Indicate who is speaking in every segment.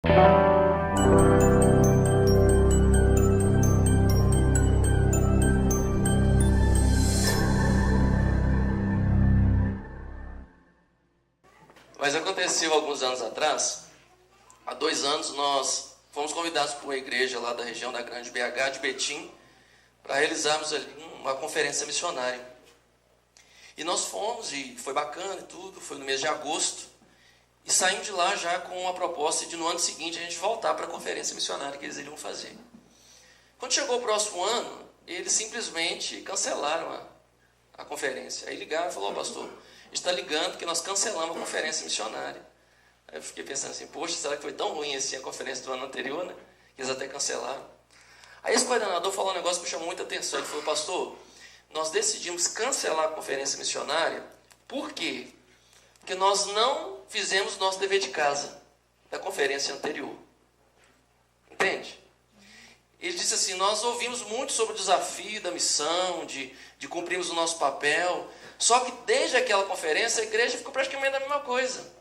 Speaker 1: Mas aconteceu alguns anos atrás, há 2 anos, nós fomos convidados por uma igreja lá da região da Grande BH, de Betim, para realizarmos ali uma conferência missionária. E nós fomos, e foi bacana e tudo, foi no mês de agosto, e saímos de lá já com uma proposta de no ano seguinte a gente voltar para a conferência missionária que eles iriam fazer. Quando chegou o próximo ano, eles simplesmente cancelaram a conferência. Aí ligaram e falaram: pastor, a gente está ligando que nós cancelamos a conferência missionária. Aí eu fiquei pensando assim: poxa, será que foi tão ruim assim a conferência do ano anterior, né? Que eles até cancelaram. Aí esse coordenador falou um negócio que me chamou muita atenção. Ele falou: pastor, nós decidimos cancelar a conferência missionária. Por quê? Porque nós não fizemos o nosso dever de casa da conferência anterior. Entende? Ele disse assim: nós ouvimos muito sobre o desafio da missão, de cumprirmos o nosso papel, só que desde aquela conferência a igreja ficou praticamente a mesma coisa.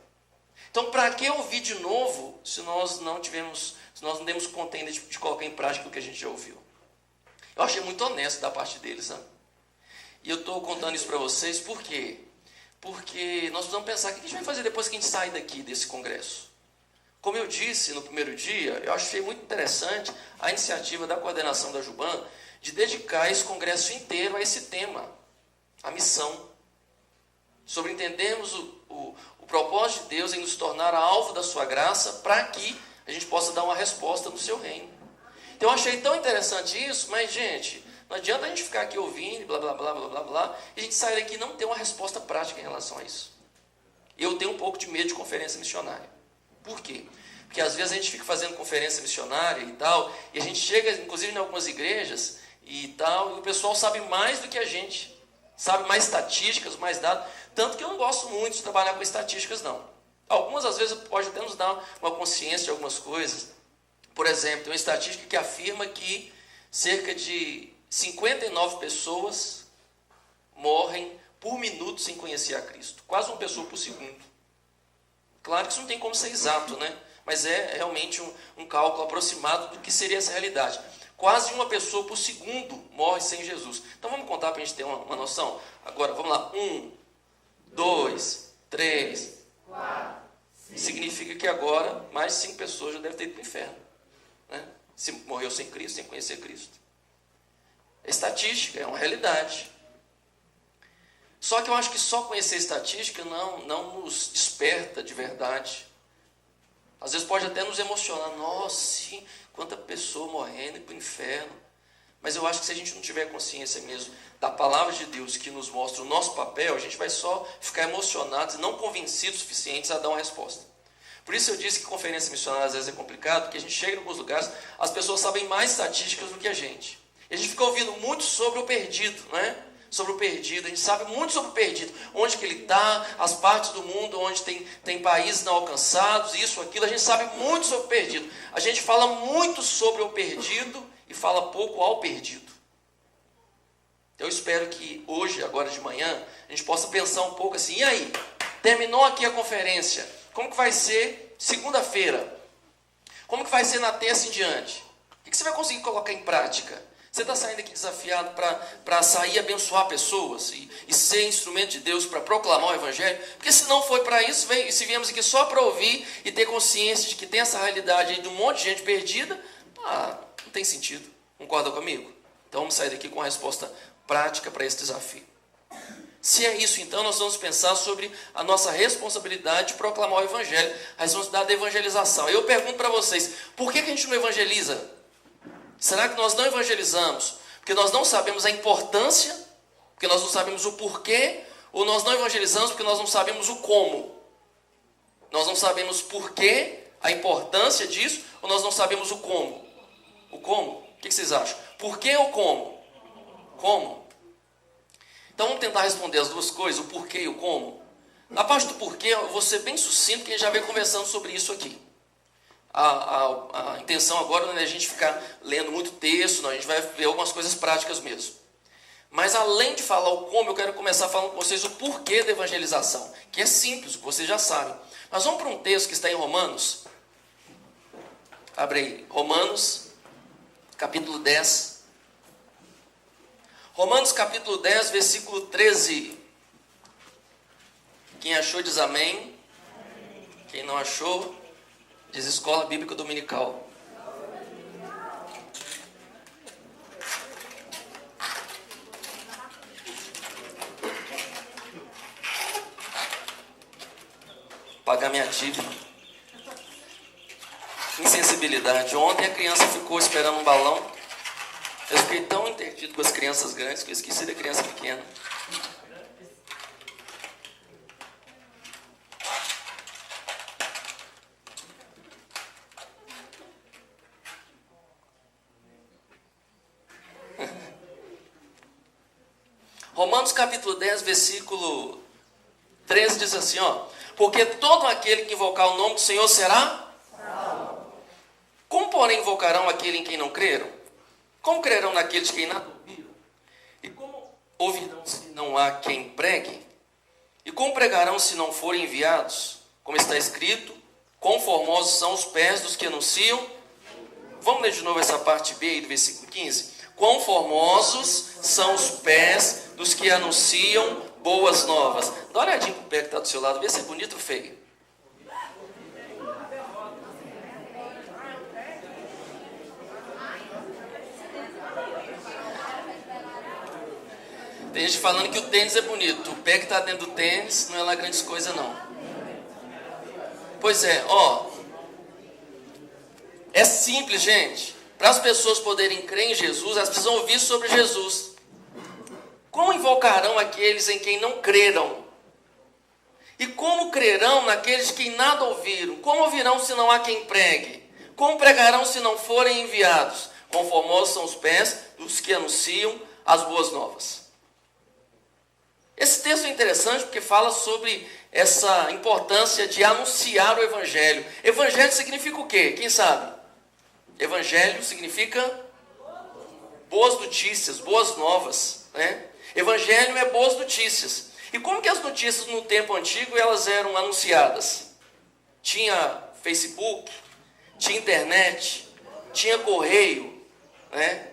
Speaker 1: Então, para que ouvir de novo se nós não demos conta ainda de colocar em prática o que a gente já ouviu? Eu achei muito honesto da parte deles, sabe? E eu estou contando isso para vocês por quê? Porque nós precisamos pensar o que a gente vai fazer depois que a gente sair daqui desse congresso. Como eu disse no primeiro dia, eu achei muito interessante a iniciativa da coordenação da Juban de dedicar esse congresso inteiro a esse tema, a missão. Sobre entendermos o propósito de Deus em nos tornar alvo da sua graça para que a gente possa dar uma resposta no seu reino. Então eu achei tão interessante isso, mas gente, não adianta a gente ficar aqui ouvindo, blá, blá, blá, blá, blá, blá, e a gente sair daqui e não ter uma resposta prática em relação a isso. Eu tenho um pouco de medo de conferência missionária. Por quê? Porque às vezes a gente fica fazendo conferência missionária e tal, e a gente chega, inclusive, em algumas igrejas e tal, e o pessoal sabe mais do que a gente, sabe mais estatísticas, mais dados, tanto que eu não gosto muito de trabalhar com estatísticas, não. Algumas, às vezes, pode até nos dar uma consciência de algumas coisas. Por exemplo, tem uma estatística que afirma que cerca de 59 pessoas morrem por minuto sem conhecer a Cristo. Quase uma pessoa por segundo. Claro que isso não tem como ser exato, né? Mas é realmente um cálculo aproximado do que seria essa realidade. Quase uma pessoa por segundo morre sem Jesus. Então vamos contar para a gente ter uma noção? Agora, vamos lá. 1, 2, 3, 4. Significa que agora mais de 5 pessoas já devem ter ido para o inferno. Né? Se morreu sem Cristo, sem conhecer Cristo. É estatística, é uma realidade. Só que eu acho que só conhecer estatística não nos desperta de verdade. Às vezes pode até nos emocionar. Nossa, sim, quanta pessoa morrendo e para o inferno. Mas eu acho que se a gente não tiver consciência mesmo da palavra de Deus que nos mostra o nosso papel, a gente vai só ficar emocionados e não convencidos o suficientes a dar uma resposta. Por isso eu disse que conferência missionária às vezes é complicado, porque a gente chega em alguns lugares, as pessoas sabem mais estatísticas do que a gente. E a gente fica ouvindo muito sobre o perdido, né? Sobre o perdido, a gente sabe muito sobre o perdido, onde que ele está, as partes do mundo onde tem países não alcançados, isso, aquilo, a gente sabe muito sobre o perdido. A gente fala muito sobre o perdido e fala pouco ao perdido. Eu espero que hoje, agora de manhã, a gente possa pensar um pouco assim: e aí, terminou aqui a conferência, como que vai ser segunda-feira? Como que vai ser na terça em diante? O que você vai conseguir colocar em prática? Você está saindo aqui desafiado para sair e abençoar pessoas e ser instrumento de Deus para proclamar o Evangelho? Porque se não foi para isso, se viemos aqui só para ouvir e ter consciência de que tem essa realidade aí de um monte de gente perdida, não tem sentido. Concorda comigo? Então vamos sair daqui com uma resposta prática para esse desafio. Se é isso, então nós vamos pensar sobre a nossa responsabilidade de proclamar o Evangelho, a responsabilidade da evangelização. Eu pergunto para vocês, por que a gente não evangeliza? Será que nós não evangelizamos porque nós não sabemos a importância, porque nós não sabemos o porquê, ou nós não evangelizamos porque nós não sabemos o como? Nós não sabemos porquê, a importância disso, ou nós não sabemos o como? O como? O que vocês acham? Porquê ou como? Como? Então vamos tentar responder as duas coisas, o porquê e o como. Na parte do porquê, eu vou ser bem sucinto, porque a gente já vem conversando sobre isso aqui. A intenção agora não é a gente ficar lendo muito texto, não, a gente vai ver algumas coisas práticas mesmo. Mas além de falar o como, eu quero começar falando com vocês o porquê da evangelização, que é simples, vocês já sabem. Mas vamos para um texto que está em Romanos, Abre aí, Romanos, capítulo 10. Romanos, capítulo 10, versículo 13. Quem achou diz amém. Quem não achou, diz Escola Bíblica Dominical. Pagar minha dívida. Insensibilidade. Ontem a criança ficou esperando um balão. Eu fiquei tão intertido com as crianças grandes que eu esqueci da criança pequena. Romanos capítulo 10, versículo 13 diz assim, ó: porque todo aquele que invocar o nome do Senhor será salvo. Como, porém, invocarão aquele em quem não creram? Como crerão naqueles que nada ouviram? E como ouvirão se não há quem pregue? E como pregarão se não forem enviados? Como está escrito, quão formosos são os pés dos que anunciam. Vamos ler de novo essa parte B aí do versículo 15. Quão formosos são os pés dos que anunciam boas novas. Dá uma olhadinha pro pé que está do seu lado, vê se é bonito ou feio. Tem gente falando que o tênis é bonito. O pé que está dentro do tênis não é lá grandes coisa não. Pois é, ó. É simples, gente. Para as pessoas poderem crer em Jesus, elas precisam ouvir sobre Jesus. Como invocarão aqueles em quem não creram? E como crerão naqueles que nada ouviram? Como ouvirão se não há quem pregue? Como pregarão se não forem enviados? Quão formosos são os pés dos que anunciam as boas novas. Esse texto é interessante porque fala sobre essa importância de anunciar o Evangelho. Evangelho significa o quê? Quem sabe? Evangelho significa boas notícias, boas novas, né? Evangelho é boas notícias. E como que as notícias no tempo antigo elas eram anunciadas? Tinha Facebook, tinha internet, tinha correio, né?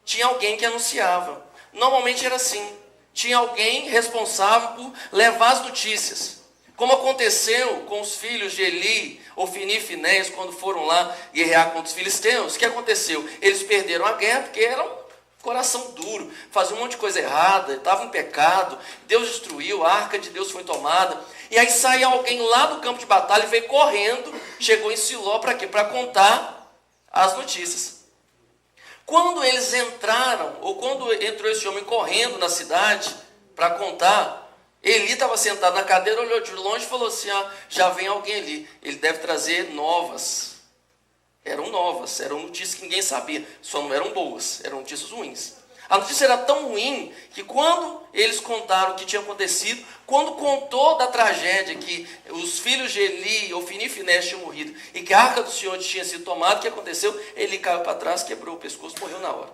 Speaker 1: Tinha alguém que anunciava. Normalmente era assim. Tinha alguém responsável por levar as notícias. Como aconteceu com os filhos de Eli, Ofni e Finéias, quando foram lá guerrear contra os filisteus. O que aconteceu? Eles perderam a guerra porque eram coração duro, faziam um monte de coisa errada, estavam em pecado, Deus destruiu, a arca de Deus foi tomada. E aí saiu alguém lá do campo de batalha e veio correndo, chegou em Siló para quê? Para contar as notícias. Quando eles entraram, ou quando entrou esse homem correndo na cidade para contar, Eli estava sentado na cadeira, olhou de longe e falou assim, já vem alguém ali, ele deve trazer novas. Eram notícias que ninguém sabia, só não eram boas, eram notícias ruins. A notícia era tão ruim que quando eles contaram o que tinha acontecido, quando contou da tragédia que os filhos de Eli, Ofni e Finéias tinham morrido e que a arca do Senhor tinha sido tomada, o que aconteceu? Eli caiu para trás, quebrou o pescoço, morreu na hora.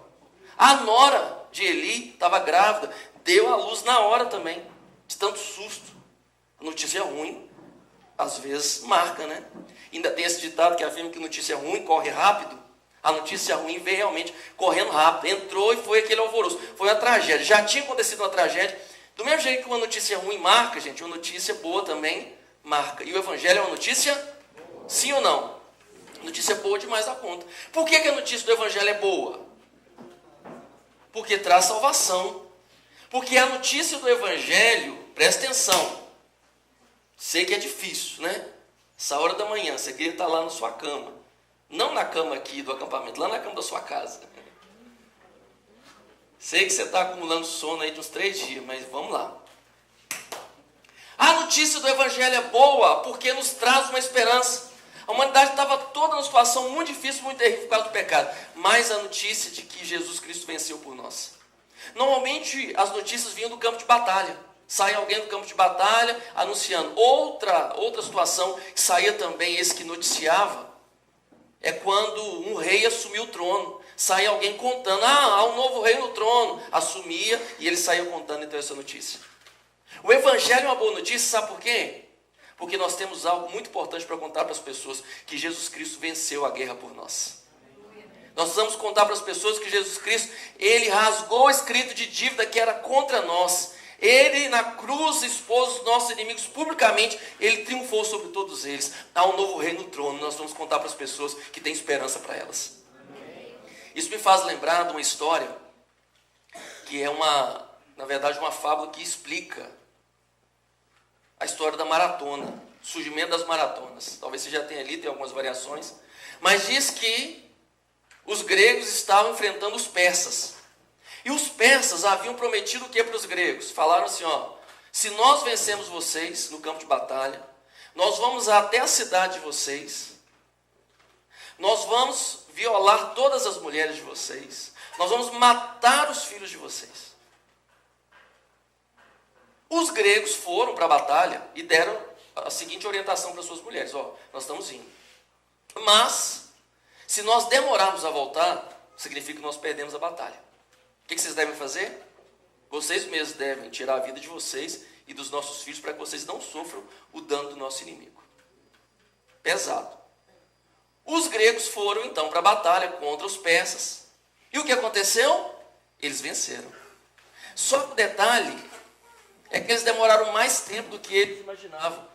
Speaker 1: A nora de Eli estava grávida, deu à luz na hora também, de tanto susto. A notícia ruim, às vezes marca, né? Ainda tem esse ditado que afirma que notícia ruim corre rápido. A notícia ruim veio realmente correndo rápido. Entrou e foi aquele alvoroço. Foi uma tragédia. Já tinha acontecido uma tragédia. Do mesmo jeito que uma notícia ruim marca, gente, uma notícia boa também marca. E o Evangelho é uma notícia? Sim ou não? Notícia boa demais da conta. Por que a notícia do Evangelho é boa? Porque traz salvação. Porque a notícia do Evangelho, presta atenção. Sei que é difícil, né? Essa hora da manhã, você queria estar lá na sua cama. Não na cama aqui do acampamento, lá na cama da sua casa. Sei que você está acumulando sono aí de uns 3 dias, mas vamos lá. A notícia do Evangelho é boa porque nos traz uma esperança. A humanidade estava toda numa situação muito difícil, muito terrível por causa do pecado. Mas a notícia de que Jesus Cristo venceu por nós. Normalmente as notícias vinham do campo de batalha. Saía alguém do campo de batalha anunciando. Outra situação que saía também, esse que noticiava, é quando um rei assumiu o trono. Saía alguém contando, há um novo rei no trono. Assumia e ele saía contando então essa notícia. O Evangelho é uma boa notícia, sabe por quê? Porque nós temos algo muito importante para contar para as pessoas, que Jesus Cristo venceu a guerra por nós. Nós precisamos contar para as pessoas que Jesus Cristo, Ele rasgou o escrito de dívida que era contra nós. Ele na cruz expôs os nossos inimigos publicamente, Ele triunfou sobre todos eles. Há um novo rei no trono, nós vamos contar para as pessoas que tem esperança para elas. Isso me faz lembrar de uma história, que é na verdade uma fábula que explica a história da maratona, o surgimento das maratonas. Talvez você já tenha lido, tem algumas variações, mas diz que os gregos estavam enfrentando os persas. E os persas haviam prometido o que para os gregos? Falaram assim, se nós vencemos vocês no campo de batalha, nós vamos até a cidade de vocês, nós vamos violar todas as mulheres de vocês, nós vamos matar os filhos de vocês. Os gregos foram para a batalha e deram a seguinte orientação para suas mulheres, nós estamos indo, mas se nós demorarmos a voltar, significa que nós perdemos a batalha. O que vocês devem fazer? Vocês mesmos devem tirar a vida de vocês e dos nossos filhos para que vocês não sofram o dano do nosso inimigo. Pesado. Os gregos foram então para a batalha contra os persas. E o que aconteceu? Eles venceram. Só que o detalhe é que eles demoraram mais tempo do que eles imaginavam.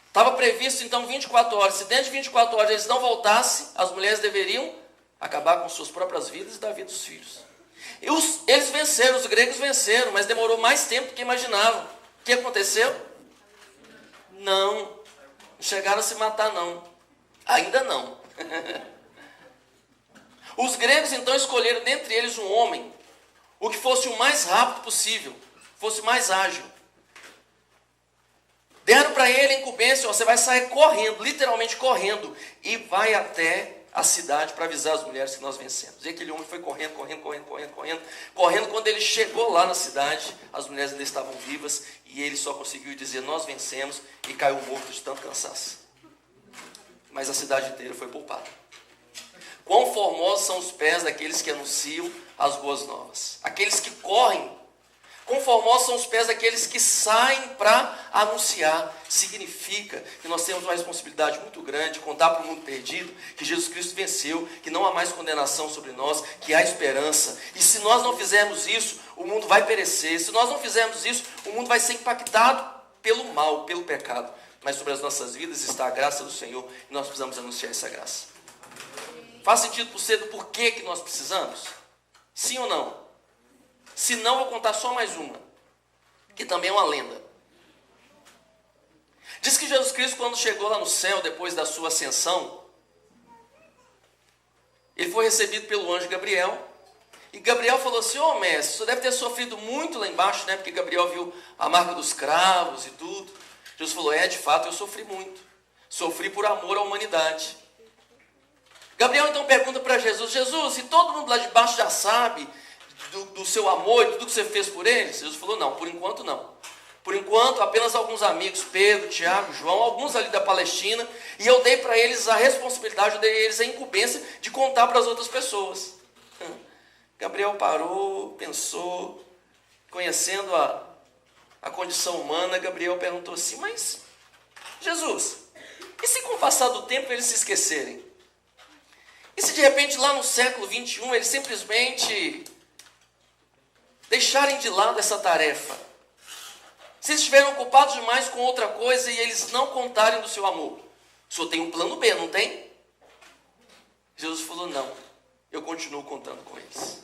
Speaker 1: Estava previsto então 24 horas. Se dentro de 24 horas eles não voltassem, as mulheres deveriam acabar com suas próprias vidas e da vida dos filhos. Eles venceram, os gregos venceram, mas demorou mais tempo do que imaginavam. O que aconteceu? Não chegaram a se matar não. Ainda não. Os gregos então escolheram dentre eles um homem, o que fosse o mais rápido possível, fosse mais ágil. Deram para ele a incumbência, você vai sair correndo, literalmente correndo, e vai até a cidade para avisar as mulheres que nós vencemos. E aquele homem foi correndo. Quando ele chegou lá na cidade, as mulheres ainda estavam vivas, e ele só conseguiu dizer, nós vencemos, e caiu morto de tanto cansaço. Mas a cidade inteira foi poupada. Quão formosos são os pés daqueles que anunciam as boas novas. Aqueles que correm. Quão formosos são os pés daqueles que saem para anunciar. Significa que nós temos uma responsabilidade muito grande de contar para o mundo perdido que Jesus Cristo venceu, que não há mais condenação sobre nós, que há esperança. E se nós não fizermos isso, o mundo vai perecer. Se nós não fizermos isso, o mundo vai ser impactado pelo mal, pelo pecado. Mas sobre as nossas vidas está a graça do Senhor e nós precisamos anunciar essa graça. Faz sentido para você do porquê que nós precisamos? Sim ou não? Se não, vou contar só mais uma, que também é uma lenda. Diz que Jesus Cristo, quando chegou lá no céu, depois da sua ascensão, ele foi recebido pelo anjo Gabriel. E Gabriel falou assim, mestre, você deve ter sofrido muito lá embaixo, né? Porque Gabriel viu a marca dos cravos e tudo. Jesus falou, de fato eu sofri muito. Sofri por amor à humanidade. Gabriel então pergunta para Jesus, se todo mundo lá de baixo já sabe do seu amor e tudo que você fez por eles? Jesus falou, não, por enquanto não. Por enquanto, apenas alguns amigos, Pedro, Tiago, João, alguns ali da Palestina, e eu dei para eles a responsabilidade, eu dei a eles a incumbência de contar para as outras pessoas. Gabriel parou, pensou, conhecendo a condição humana, Gabriel perguntou assim, mas, Jesus, e se com o passar do tempo eles se esquecerem? E se de repente lá no século 21 eles simplesmente deixarem de lado essa tarefa? Se eles estiverem ocupados demais com outra coisa e eles não contarem do seu amor, o senhor tem um plano B, não tem? Jesus falou, não, eu continuo contando com eles.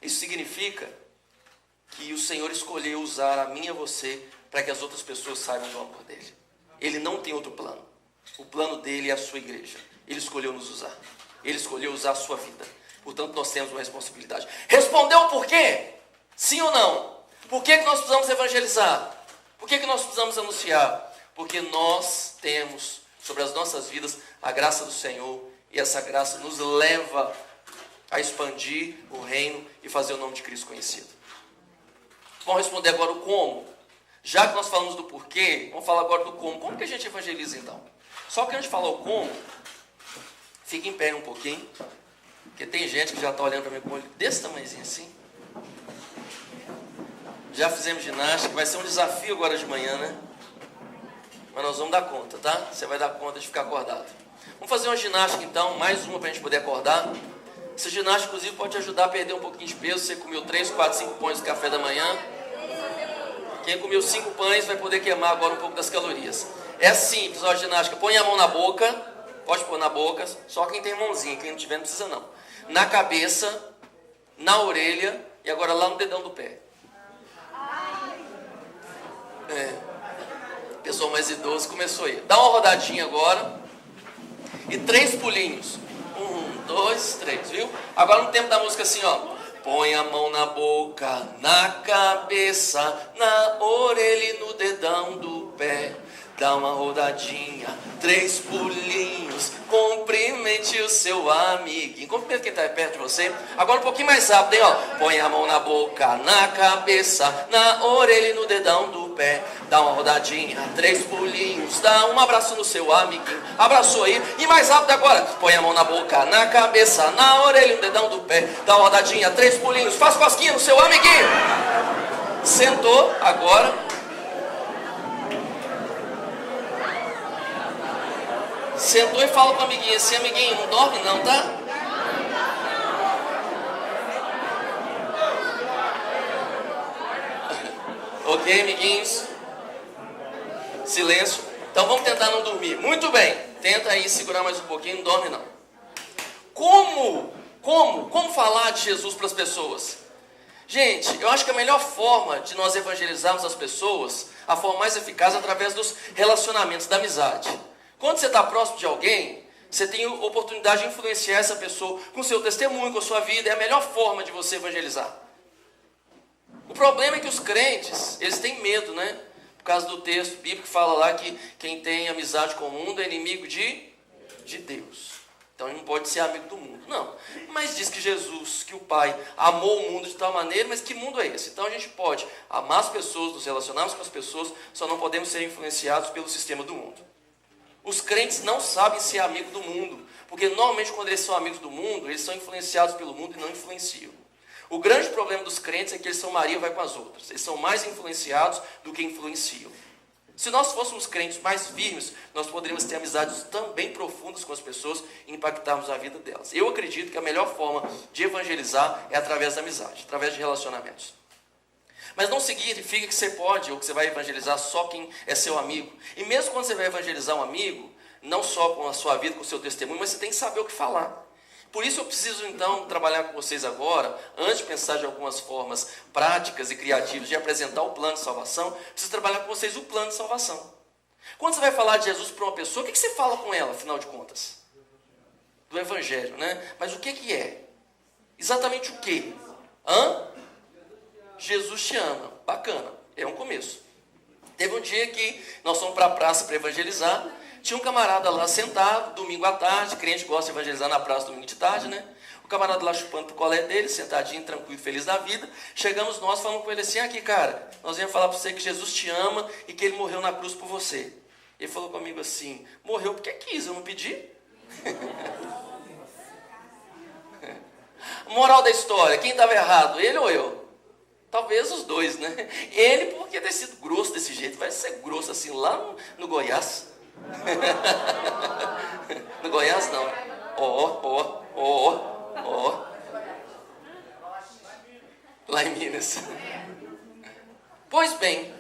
Speaker 1: Isso significa que o Senhor escolheu usar a mim e a você para que as outras pessoas saibam do amor dele. Ele não tem outro plano. O plano dele é a sua igreja. Ele escolheu nos usar. Ele escolheu usar a sua vida. Portanto, nós temos uma responsabilidade. Respondeu por quê? Sim ou não? Por que nós precisamos evangelizar? Por que nós precisamos anunciar? Porque nós temos sobre as nossas vidas a graça do Senhor. E essa graça nos leva a expandir o reino e fazer o nome de Cristo conhecido. Vamos responder agora o como. Já que nós falamos do porquê, vamos falar agora do como. Como que a gente evangeliza então? Só que antes de falar o como, fique em pé um pouquinho, porque tem gente que já está olhando para mim com o olho desse tamanhozinho assim. Já fizemos ginástica, vai ser um desafio agora de manhã, né? Mas nós vamos dar conta, tá? Você vai dar conta de ficar acordado. Vamos fazer uma ginástica então, mais uma para a gente poder acordar. Essa ginástica, inclusive, pode te ajudar a perder um pouquinho de peso. Você comeu 3, 4, 5 pães de café da manhã. Quem comeu 5 pães vai poder queimar agora um pouco das calorias. É simples, ó, a ginástica. Põe a mão na boca, pode pôr na boca, só quem tem mãozinha, quem não tiver não precisa não. Na cabeça, na orelha e agora lá no dedão do pé. Pessoal mais idoso começou aí. Dá uma rodadinha agora. E 3 pulinhos. 1, 2, 3, viu? Agora no tempo da música assim, ó. Põe a mão na boca, na cabeça, na orelha e no dedão do pé. Dá uma rodadinha, 3 pulinhos, cumprimente o seu amiguinho. Cumprimente quem está perto de você. Agora um pouquinho mais rápido, hein, ó. Põe a mão na boca, na cabeça, na orelha e no dedão do pé. Dá uma rodadinha, 3 pulinhos, dá um abraço no seu amiguinho. Abraçou aí. E mais rápido agora. Põe a mão na boca, na cabeça, na orelha e no dedão do pé. Dá uma rodadinha, 3 pulinhos, faz cosquinha no seu amiguinho. Sentou, agora. Sentou e fala com o amiguinho assim, amiguinho, não dorme não, tá? Ok, amiguinhos? Silêncio. Então vamos tentar não dormir. Muito bem. Tenta aí segurar mais um pouquinho, não dorme não. Como falar de Jesus para as pessoas? Gente, eu acho que a melhor forma de nós evangelizarmos as pessoas, a forma mais eficaz é através dos relacionamentos, da amizade. Quando você está próximo de alguém, você tem a oportunidade de influenciar essa pessoa com o seu testemunho, com a sua vida. É a melhor forma de você evangelizar. O problema é que os crentes, eles têm medo, né? Por causa do texto bíblico que fala lá que quem tem amizade com o mundo é inimigo de Deus. Então ele não pode ser amigo do mundo. Não. Mas diz que Jesus, que o Pai, amou o mundo de tal maneira, mas que mundo é esse? Então a gente pode amar as pessoas, nos relacionarmos com as pessoas, só não podemos ser influenciados pelo sistema do mundo. Os crentes não sabem ser amigo do mundo, porque normalmente quando eles são amigos do mundo, eles são influenciados pelo mundo e não influenciam. O grande problema dos crentes é que eles são Maria vai com as outras. Eles são mais influenciados do que influenciam. Se nós fôssemos crentes mais firmes, nós poderíamos ter amizades também profundas com as pessoas e impactarmos a vida delas. Eu acredito que a melhor forma de evangelizar é através da amizade, através de relacionamentos. Mas não significa que você pode ou que você vai evangelizar só quem é seu amigo. E mesmo quando você vai evangelizar um amigo, não só com a sua vida, com o seu testemunho, mas você tem que saber o que falar. Por isso eu preciso então trabalhar com vocês agora, antes de pensar de algumas formas práticas e criativas de apresentar o plano de salvação, preciso trabalhar com vocês o plano de salvação. Quando você vai falar de Jesus para uma pessoa, o que você fala com ela, afinal de contas? Do Evangelho, né? Mas o que é? Exatamente o que? Jesus te ama. Bacana, é um começo. Teve um dia que nós fomos para a praça para evangelizar. Tinha um camarada lá sentado, domingo à tarde. Crente gosta de evangelizar na praça domingo de tarde, né? O camarada lá chupando o picolé dele, sentadinho, tranquilo, feliz da vida. Chegamos nós, falamos com ele assim, aqui cara, nós viemos falar para você que Jesus te ama e que ele morreu na cruz por você. Ele falou comigo assim, morreu porque quis, eu não pedi. Moral da história, quem estava errado, ele ou eu? Talvez os dois, né? Ele porque ter sido grosso desse jeito, vai ser grosso assim lá no Goiás. No Goiás não. Lá em Minas. Pois bem,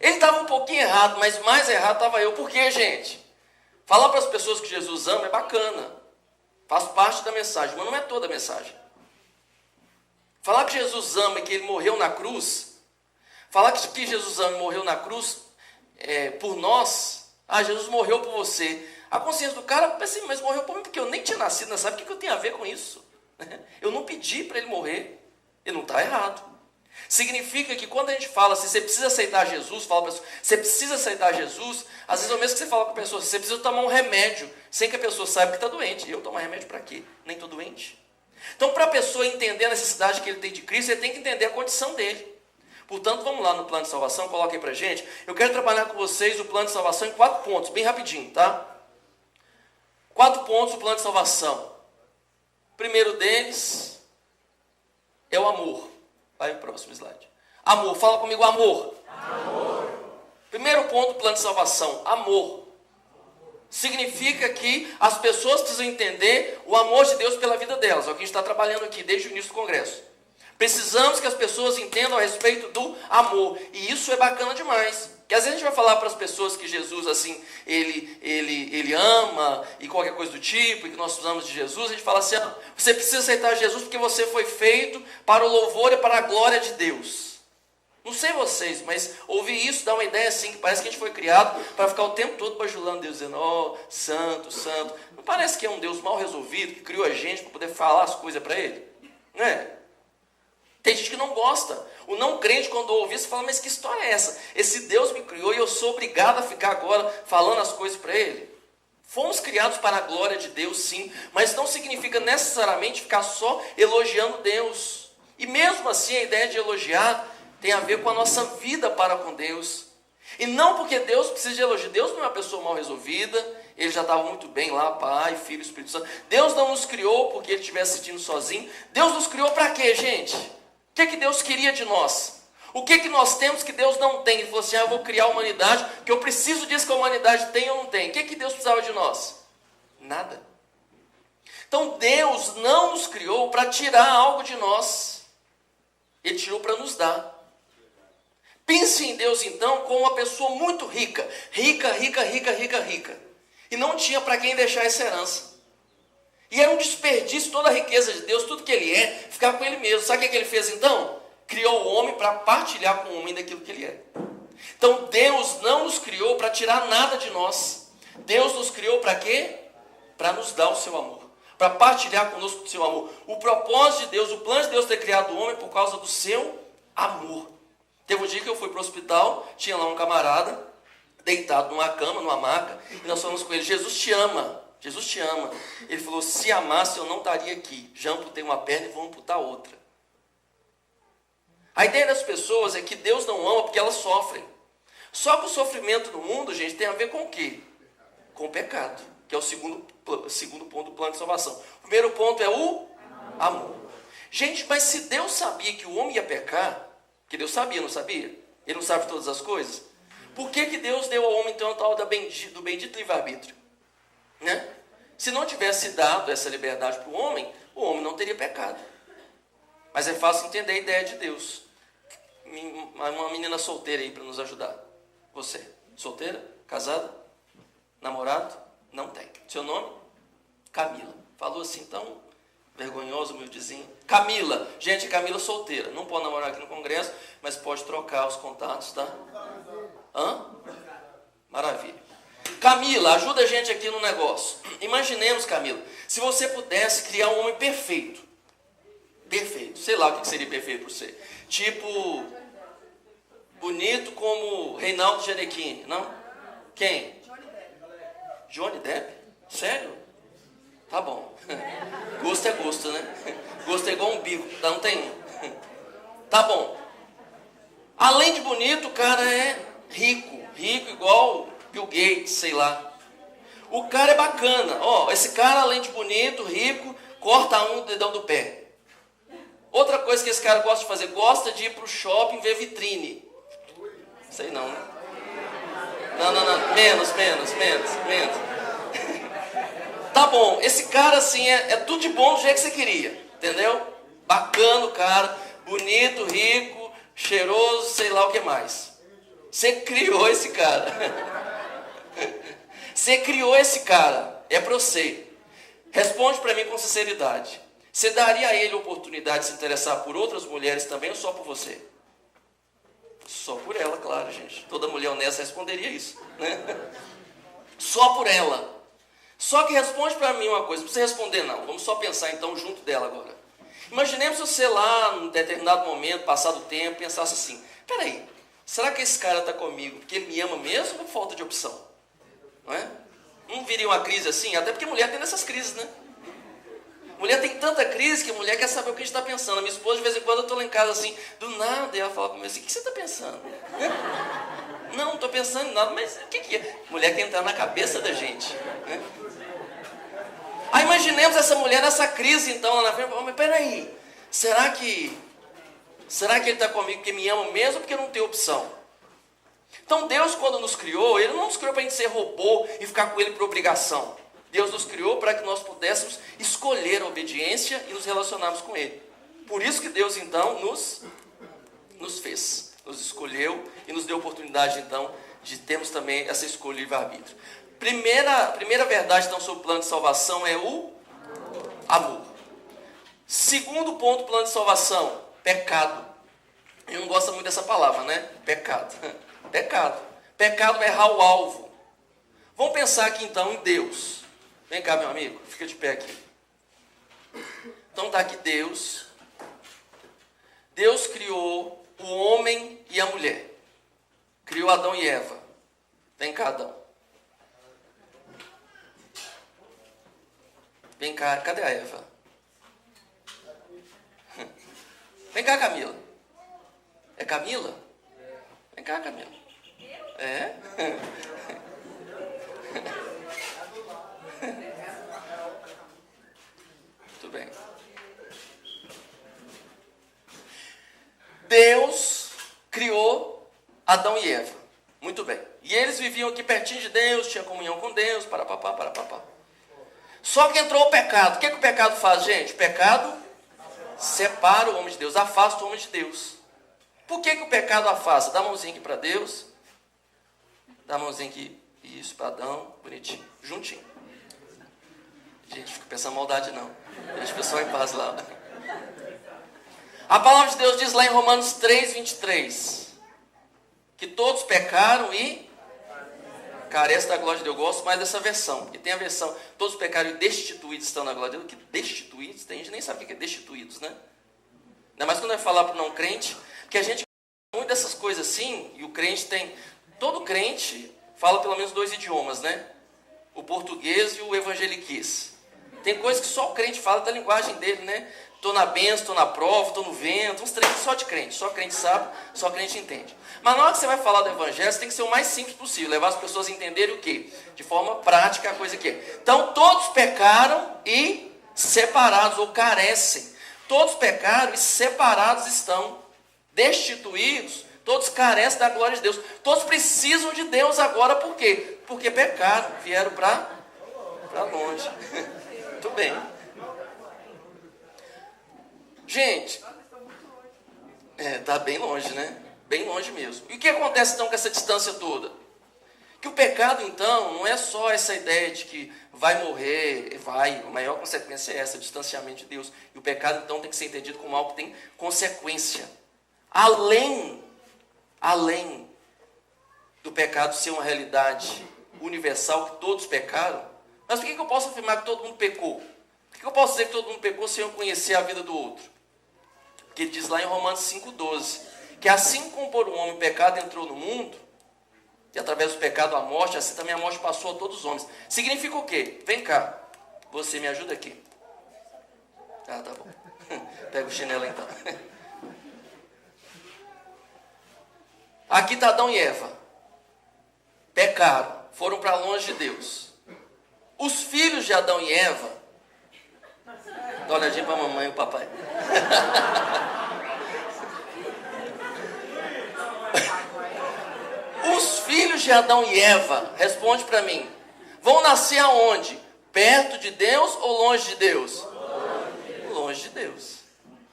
Speaker 1: ele estava um pouquinho errado, mas mais errado estava eu. Por quê, gente? Falar para as pessoas que Jesus ama é bacana. Faz parte da mensagem, mas não é toda a mensagem. Falar que Jesus ama e que ele morreu na cruz, falar que Jesus ama e morreu na cruz por nós, Jesus morreu por você. A consciência do cara pensa assim, mas morreu por mim porque eu nem tinha nascido, não sabe o que eu tenho a ver com isso? Eu não pedi para ele morrer, ele não está errado. Significa que quando a gente fala assim, você precisa aceitar Jesus, fala para a pessoa, você precisa aceitar Jesus, às vezes é o mesmo que você fala com a pessoa, você precisa tomar um remédio, sem que a pessoa saiba que está doente. Eu tomar remédio para quê? Nem estou doente. Então, para a pessoa entender a necessidade que ele tem de Cristo, ele tem que entender a condição dele. Portanto, vamos lá no plano de salvação, coloca aí para a gente. Eu quero trabalhar com vocês o plano de salvação em 4 pontos, bem rapidinho, tá? 4 pontos do plano de salvação. O primeiro deles é o amor. Vai para o próximo slide. Amor. Fala comigo, amor. Primeiro ponto do plano de salvação, amor. Significa que as pessoas precisam entender o amor de Deus pela vida delas. É o que a gente está trabalhando aqui desde o início do congresso. Precisamos que as pessoas entendam a respeito do amor. E isso é bacana demais. Porque às vezes a gente vai falar para as pessoas que Jesus, assim, ele ama e qualquer coisa do tipo, e que nós precisamos de Jesus. A gente fala assim, você precisa aceitar Jesus porque você foi feito para o louvor e para a glória de Deus. Não sei vocês, mas ouvir isso dá uma ideia assim, que parece que a gente foi criado para ficar o tempo todo bajulando Deus, dizendo, santo, santo. Não parece que é um Deus mal resolvido, que criou a gente para poder falar as coisas para Ele? Não é? Tem gente que não gosta. O não crente, quando ouve isso, fala, mas que história é essa? Esse Deus me criou e eu sou obrigado a ficar agora falando as coisas para Ele? Fomos criados para a glória de Deus, sim, mas não significa necessariamente ficar só elogiando Deus. E mesmo assim, a ideia de elogiar tem a ver com a nossa vida para com Deus. E não porque Deus precisa de elogio. Deus não é uma pessoa mal resolvida. Ele já estava muito bem lá, Pai, Filho, Espírito Santo. Deus não nos criou porque Ele estivesse sentindo sozinho. Deus nos criou para quê, gente? O que Deus queria de nós? O que nós temos que Deus não tem? Ele falou assim, eu vou criar a humanidade, porque eu preciso disso que a humanidade tem ou não tem. O que Deus precisava de nós? Nada. Então Deus não nos criou para tirar algo de nós. Ele tirou para nos dar. Pense em Deus, então, como uma pessoa muito rica. Rica. E não tinha para quem deixar essa herança. E era um desperdício toda a riqueza de Deus, tudo que Ele é, ficar com Ele mesmo. Sabe o que Ele fez, então? Criou o homem para partilhar com o homem daquilo que Ele é. Então, Deus não nos criou para tirar nada de nós. Deus nos criou para quê? Para nos dar o seu amor. Para partilhar conosco o seu amor. O propósito de Deus, o plano de Deus ter criado o homem por causa do seu amor. Teve um dia que eu fui para o hospital, tinha lá um camarada, deitado numa cama, numa maca, e nós falamos com ele, Jesus te ama, Jesus te ama. Ele falou, se amasse eu não estaria aqui, já amputei uma perna e vou amputar outra. A ideia das pessoas é que Deus não ama porque elas sofrem. Só que o sofrimento no mundo, gente, tem a ver com o quê? Com o pecado, que é o segundo ponto do plano de salvação. O primeiro ponto é o amor. Gente, mas se Deus sabia que o homem ia pecar, que Deus sabia, não sabia? Ele não sabe todas as coisas? Por que Deus deu ao homem então o tal do bendito livre-arbítrio? Né? Se não tivesse dado essa liberdade para o homem não teria pecado. Mas é fácil entender a ideia de Deus. Uma menina solteira aí para nos ajudar. Você, solteira? Casada? Namorado? Não tem. Seu nome? Camila. Falou assim, tão vergonhoso, humildezinho. Camila. Gente, Camila solteira. Não pode namorar aqui no congresso, mas pode trocar os contatos, tá? Maravilha. Camila, ajuda a gente aqui no negócio. Imaginemos, Camila, se você pudesse criar um homem perfeito. Perfeito. Sei lá o que seria perfeito para você. Tipo, bonito como Reinaldo Gianecchini, não? Quem? Johnny Depp? Sério? Tá bom. Gosto é gosto, né? Gosto é igual um bico, não tem um. Tá bom. Além de bonito, o cara é rico. Rico igual Bill Gates, sei lá. O cara é bacana. Esse cara, além de bonito, rico, corta um dedão do pé. Outra coisa que esse cara gosta de fazer, gosta de ir pro shopping ver vitrine. Sei não, né? Não. Menos. Tá bom, esse cara assim é tudo de bom do jeito que você queria, entendeu? Bacana o cara, bonito, rico, cheiroso, sei lá o que mais. Você criou esse cara. Você criou esse cara, é pra você. Responde pra mim com sinceridade. Você daria a ele a oportunidade de se interessar por outras mulheres também ou só por você? Só por ela, claro, gente. Toda mulher honesta responderia isso, né? Só por ela. Só que responde para mim uma coisa, não precisa responder não, vamos só pensar então junto dela agora. Imaginemos você lá, num determinado momento, passado o tempo, pensasse assim, peraí, será que esse cara está comigo porque ele me ama mesmo ou por falta de opção? Não é? Não viria uma crise assim? Até porque mulher tem essas crises, né? Mulher tem tanta crise que a mulher quer saber o que a gente está pensando. A minha esposa, de vez em quando, eu estou lá em casa assim, do nada, e ela fala comigo assim, o que você está pensando? Não estou pensando em nada, mas o que é? Mulher quer entrar na cabeça da gente, né? Aí imaginemos essa mulher nessa crise, então, lá na frente, mas peraí, será que Será que Ele está comigo porque me ama mesmo ou porque não tem opção? Então Deus, quando nos criou, Ele não nos criou para a gente ser robô e ficar com Ele por obrigação. Deus nos criou para que nós pudéssemos escolher a obediência e nos relacionarmos com Ele. Por isso que Deus, então, nos fez, nos escolheu e nos deu a oportunidade, então, de termos também essa escolha e livre-arbítrio. Primeira verdade, então, sobre o plano de salvação é o amor. Segundo ponto do plano de salvação, pecado. Eu não gosto muito dessa palavra, né? Pecado. Pecado. Pecado é errar o alvo. Vamos pensar aqui, então, em Deus. Vem cá, meu amigo, fica de pé aqui. Então está aqui Deus. Deus criou o homem e a mulher. Criou Adão e Eva. Vem cá, Adão. Vem cá, cadê a Eva? Vem cá, Camila. É Camila? Vem cá, Camila. É? Muito bem. Deus criou Adão e Eva. Muito bem. E eles viviam aqui pertinho de Deus, tinham comunhão com Deus, para papá. Só que entrou o pecado. O que o pecado faz, gente? O pecado separa o homem de Deus, afasta o homem de Deus. Por que o pecado afasta? Dá a mãozinha aqui para Deus. Dá a mãozinha aqui. Isso, para Adão. Bonitinho. Juntinho. Gente, fica pensando maldade não. Deixa o pessoal em paz lá. A palavra de Deus diz lá em Romanos 3:23 que todos pecaram e carecem da glória de Deus. Eu gosto mais dessa versão, porque tem a versão todos pecaram e destituídos estão na glória de Deus. Que destituídos, tem gente que nem sabe o que é destituídos, né? Ainda mais quando vai falar para o não crente, que a gente muito dessas coisas assim, e o crente tem, todo crente fala pelo menos 2 idiomas, né? O português e o evangeliquez. Tem coisas que só o crente fala da linguagem dele, né? Estou na benção, estou na prova, estou no vento, uns treinos só de crente. Só crente sabe, só crente entende. Mas na hora que você vai falar do evangelho, você tem que ser o mais simples possível. Levar as pessoas a entenderem o quê? De forma prática a coisa que é. Então, todos pecaram e separados, ou carecem. Todos pecaram e separados estão. Destituídos, todos carecem da glória de Deus. Todos precisam de Deus agora, por quê? Porque pecaram, vieram para longe. Muito bem. Gente, está bem longe, né? Bem longe mesmo. E o que acontece então com essa distância toda? Que o pecado então não é só essa ideia de que vai morrer, a maior consequência é essa, o distanciamento de Deus. E o pecado então tem que ser entendido como algo que tem consequência. Além do pecado ser uma realidade universal, que todos pecaram, mas por que eu posso afirmar que todo mundo pecou? Por que eu posso dizer que todo mundo pecou sem eu conhecer a vida do outro? Porque ele diz lá em Romanos 5,12, que assim como por um homem o pecado entrou no mundo, e através do pecado a morte, assim também a morte passou a todos os homens. Significa o quê? Vem cá, você me ajuda aqui. Ah, tá bom. Pega o chinelo então. Aqui está Adão e Eva. Pecaram, foram para longe de Deus. Os filhos de Adão e Eva, dá uma olhadinha para a mamãe e o papai. Os filhos de Adão e Eva, responde para mim, vão nascer aonde? Perto de Deus ou longe de Deus? Longe de Deus.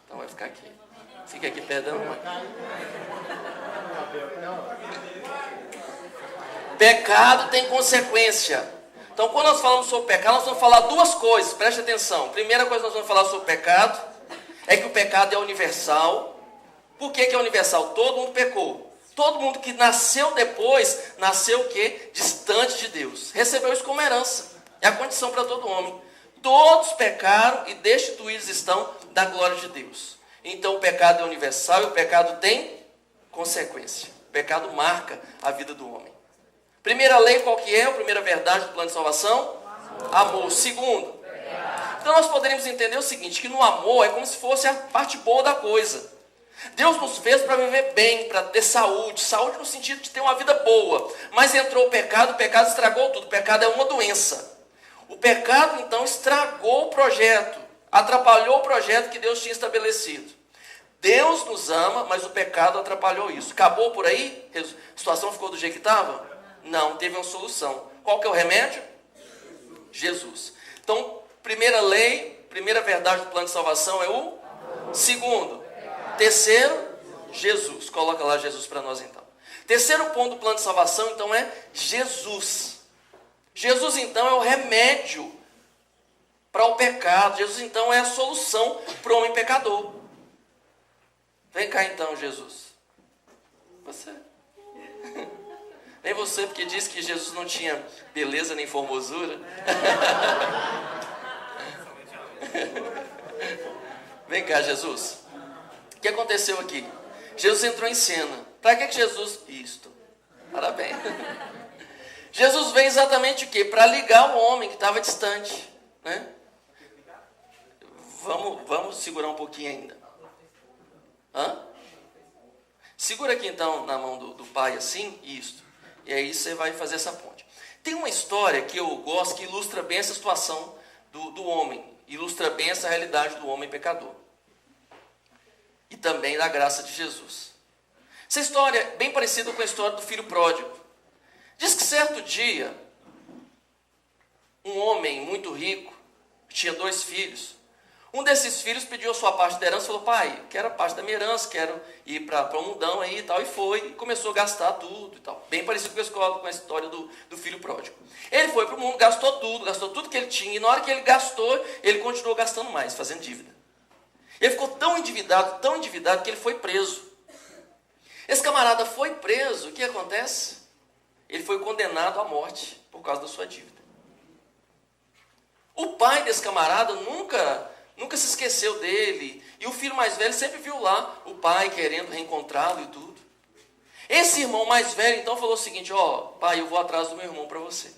Speaker 1: Então vai ficar aqui. Fica aqui perto da mamãe. Pecado tem consequência. Então, quando nós falamos sobre pecado, nós vamos falar 2 coisas, preste atenção. Primeira coisa que nós vamos falar sobre pecado é que o pecado é universal. Por que é universal? Todo mundo pecou. Todo mundo que nasceu depois, nasceu o quê? Distante de Deus. Recebeu isso como herança. É a condição para todo homem. Todos pecaram e destituídos estão da glória de Deus. Então, o pecado é universal e o pecado tem consequência. O pecado marca a vida do homem. Primeira lei, qual que é? A primeira verdade do plano de salvação? Amor. Segundo. Então nós poderíamos entender o seguinte, que no amor é como se fosse a parte boa da coisa. Deus nos fez para viver bem, para ter saúde. Saúde no sentido de ter uma vida boa. Mas entrou o pecado estragou tudo. O pecado é uma doença. O pecado então estragou o projeto. Atrapalhou o projeto que Deus tinha estabelecido. Deus nos ama, mas o pecado atrapalhou isso. Acabou por aí? A situação ficou do jeito que estava? Não, teve uma solução. Qual que é o remédio? Jesus. Então, primeira lei, primeira verdade do plano de salvação é o segundo. Terceiro, Jesus. Coloca lá Jesus para nós então. Terceiro ponto do plano de salvação, então, é Jesus. Jesus, então, é o remédio para o pecado. Jesus, então, é a solução para o homem pecador. Vem cá, então, Jesus. Você. Vem você, porque diz que Jesus não tinha beleza nem formosura. Vem cá, Jesus. O que aconteceu aqui? Jesus entrou em cena. Para que Jesus... Isto. Parabéns. Jesus veio exatamente o quê? Para ligar o homem que estava distante. Né? Vamos segurar um pouquinho ainda. Hã? Segura aqui então na mão do pai assim, isto. E aí você vai fazer essa ponte. Tem uma história que eu gosto que ilustra bem essa situação do homem. Ilustra bem essa realidade do homem pecador. E também da graça de Jesus. Essa história é bem parecida com a história do filho pródigo. Diz que certo dia, um homem muito rico, tinha 2 filhos. Um desses filhos pediu a sua parte da herança e falou: pai, quero a parte da minha herança, quero ir para o mundão aí e tal. E foi, e começou a gastar tudo e tal. Bem parecido com a história do filho pródigo. Ele foi para o mundo, gastou tudo que ele tinha. E na hora que ele gastou, ele continuou gastando mais, fazendo dívida. Ele ficou tão endividado que ele foi preso. Esse camarada foi preso, o que acontece? Ele foi condenado à morte por causa da sua dívida. O pai desse camarada nunca se esqueceu dele. E o filho mais velho sempre viu lá o pai querendo reencontrá-lo e tudo. Esse irmão mais velho então falou o seguinte: pai, eu vou atrás do meu irmão para você.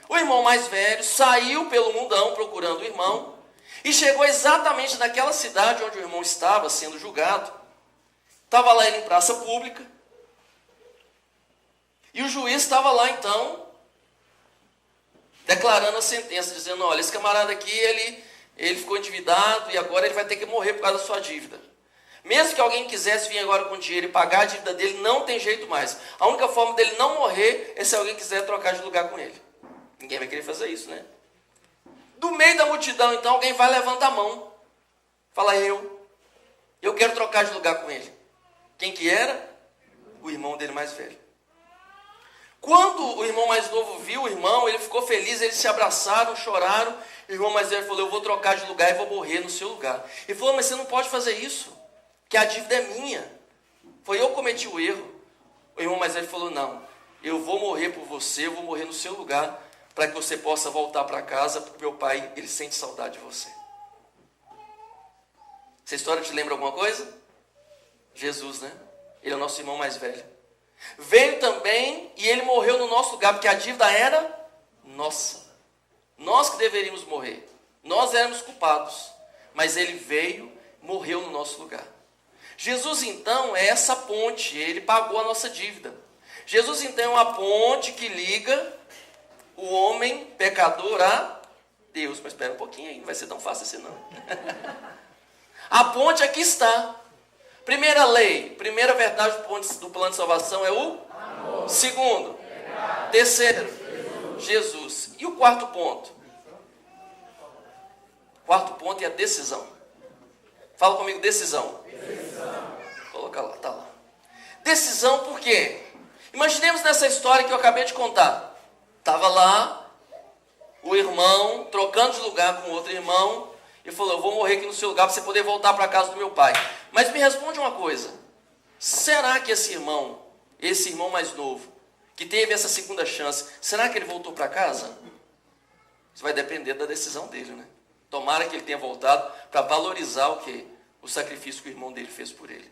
Speaker 1: O irmão mais velho saiu pelo mundão procurando o irmão e chegou exatamente naquela cidade onde o irmão estava sendo julgado. Estava lá ele em praça pública. E o juiz estava lá então declarando a sentença, dizendo: olha, esse camarada aqui, ele ficou endividado e agora ele vai ter que morrer por causa da sua dívida. Mesmo que alguém quisesse vir agora com dinheiro e pagar a dívida dele, não tem jeito mais. A única forma dele não morrer é se alguém quiser trocar de lugar com ele. Ninguém vai querer fazer isso, né? Do meio da multidão, então, alguém vai levantar a mão. Fala: eu quero trocar de lugar com ele. Quem que era? O irmão dele mais velho. Quando o irmão mais novo viu o irmão, ele ficou feliz, eles se abraçaram, choraram. O irmão mais velho falou: eu vou trocar de lugar e vou morrer no seu lugar. Ele falou: mas você não pode fazer isso, que a dívida é minha. Foi eu que cometi o erro. O irmão mais velho falou: não, eu vou morrer por você, eu vou morrer no seu lugar, para que você possa voltar para casa, porque meu pai, ele sente saudade de você. Essa história te lembra alguma coisa? Jesus, né? Ele é o nosso irmão mais velho. Veio também e ele morreu no nosso lugar, porque a dívida era nossa. Nós que deveríamos morrer. Nós éramos culpados. Mas ele veio, morreu no nosso lugar. Jesus, então, é essa ponte. Ele pagou a nossa dívida. Jesus, então, é uma ponte que liga o homem pecador a Deus. Mas espera um pouquinho aí, não vai ser tão fácil assim não. A ponte aqui está. Primeira lei, primeira verdade do plano de salvação é o amor. Segundo, pecado. Terceiro, Jesus. E o quarto ponto? O quarto ponto é a decisão. Fala comigo: decisão. Decisão. Coloca lá, tá lá. Decisão por quê? Imaginemos nessa história que eu acabei de contar. Estava lá o irmão trocando de lugar com outro irmão e falou: eu vou morrer aqui no seu lugar para você poder voltar para a casa do meu pai. Mas me responde uma coisa: será que esse irmão mais novo, que teve essa segunda chance, será que ele voltou para casa? Isso vai depender da decisão dele, né? Tomara que ele tenha voltado para valorizar o quê? O sacrifício que o irmão dele fez por ele.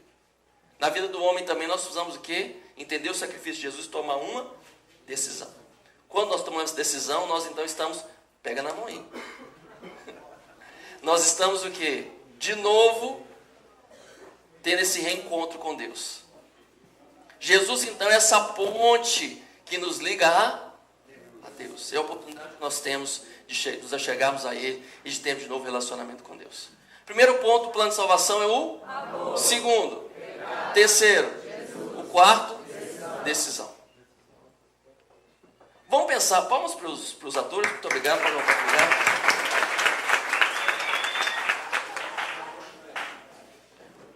Speaker 1: Na vida do homem também nós precisamos o quê? Entender o sacrifício de Jesus e tomar uma decisão. Quando nós tomamos decisão, nós então estamos... Pega na mão aí. Nós estamos o quê? De novo, tendo esse reencontro com Deus. Jesus, então, é essa ponte que nos liga a Deus. É a oportunidade que nós temos de nos achegarmos a Ele e de termos de novo relacionamento com Deus. Primeiro ponto do plano de salvação é o amor. Segundo, terceiro, o quarto, decisão. Vamos pensar, palmas para os atores, muito obrigado, pode voltar para o lugar.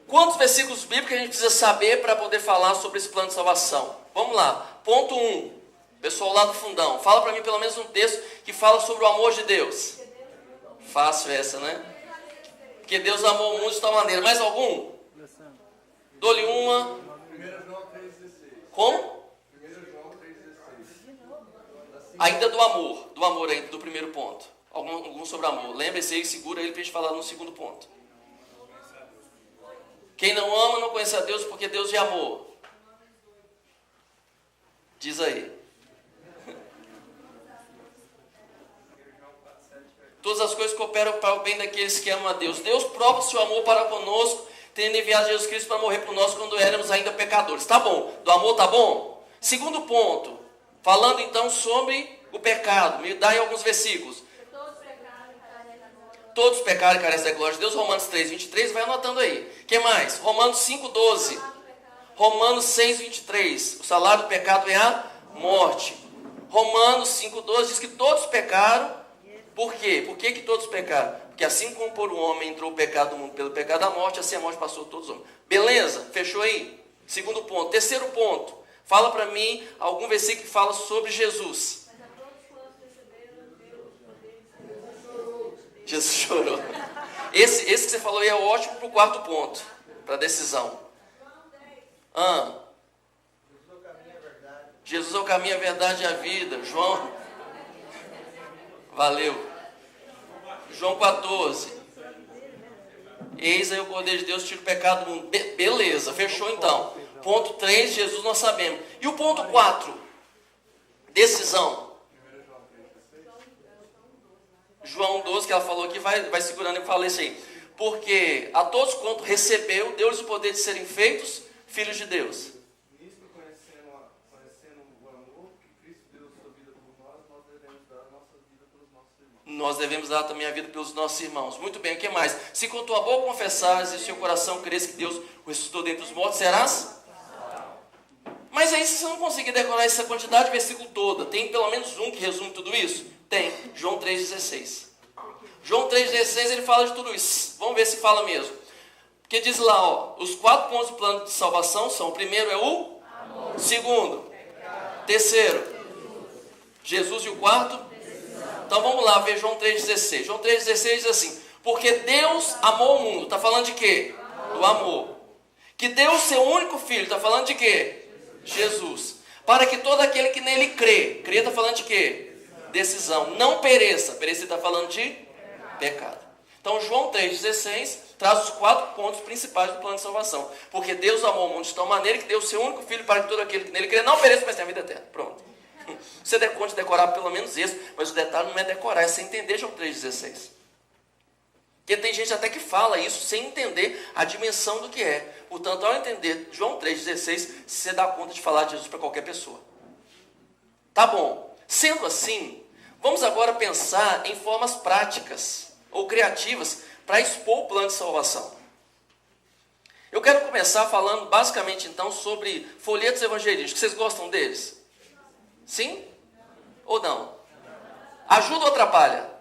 Speaker 1: Quantos versículos bíblicos a gente precisa saber para poder falar sobre esse plano de salvação? Vamos lá. Ponto 1. Pessoal lá do fundão, fala para mim pelo menos um texto que fala sobre o amor de Deus. Fácil essa, né? Porque Deus amou o mundo de tal maneira. Mais algum? Dou-lhe uma.
Speaker 2: 1 João 3,16.
Speaker 1: Como?
Speaker 2: 1 João 3,16.
Speaker 1: Ainda do amor ainda, do primeiro ponto. Algum sobre amor. Lembre-se aí, segura ele para a gente falar no segundo ponto. Quem não ama não conhece a Deus, porque Deus é amor. Diz aí. Todas as coisas cooperam para o bem daqueles que amam a Deus. Deus prova seu amor para conosco, tendo enviado Jesus Cristo para morrer por nós quando éramos ainda pecadores. Tá bom? Do amor tá bom? Segundo ponto, falando então sobre o pecado. Me dá aí alguns versículos. Todos pecaram e carecem da glória de Deus. Romanos 3, 23, vai anotando aí. O que mais? Romanos 5, 12. Romanos 6, 23. O salário do pecado é a morte. Romanos 5, 12 diz que todos pecaram. Por quê? Por que todos pecaram? Porque assim como por um homem entrou o pecado no mundo pelo pecado da morte, assim a morte passou a todos os homens. Beleza? Fechou aí? Segundo ponto. Terceiro ponto. Fala para mim algum versículo que fala sobre Jesus. Jesus chorou. Esse que você falou aí é ótimo para o quarto ponto, para a decisão. Jesus é o caminho, a verdade e a vida. João. Valeu. João 14. Eis aí o Cordeiro de Deus, tira o pecado do mundo. Beleza, fechou então. Ponto 3, Jesus nós sabemos. E o ponto 4? Decisão. João 12, que ela falou aqui, vai segurando e fala isso aí. Porque a todos quanto recebeu, deu-lhes o poder de serem feitos filhos de Deus.
Speaker 2: Nisto, conhecendo o amor que Cristo deu sua vida por nós, nós devemos dar a nossa vida pelos nossos irmãos.
Speaker 1: Nós devemos dar também a vida pelos nossos irmãos. Muito bem, o que mais? Se com tua boca confessares e seu coração crês que Deus o ressuscitou dentre os mortos, serás? Mas aí se você não conseguir decorar essa quantidade de versículo toda, tem pelo menos um que resume tudo isso? Tem, João 3,16. João 3,16 ele fala de tudo isso. Vamos ver se fala mesmo. Porque diz lá, ó, os 4 pontos do plano de salvação são: o primeiro é o amor. Segundo, terceiro, Jesus. E o quarto? Então vamos lá ver João 3,16. João 3,16 diz assim: porque Deus amou o mundo. Está falando de quê? Do amor. Que deu o seu único filho. Está falando de quê? Jesus. Para que todo aquele que nele crê está falando de quê? Decisão. Não pereça. Perecer está falando de pecado. Então João 3,16 traz os 4 pontos principais do plano de salvação. Porque Deus amou o mundo de tal maneira que deu o seu único filho para que todo aquele que nele crê não pereça, mas tenha vida eterna. Pronto. Você der conta de decorar pelo menos isso, mas o detalhe não é decorar, é você entender João 3,16. Porque tem gente até que fala isso sem entender a dimensão do que é. Portanto, ao entender João 3,16, você dá conta de falar de Jesus para qualquer pessoa. Tá bom. Sendo assim, vamos agora pensar em formas práticas ou criativas para expor o plano de salvação. Eu quero começar falando basicamente então sobre folhetos evangelísticos. Vocês gostam deles? Sim? Ou não? Ajuda ou atrapalha?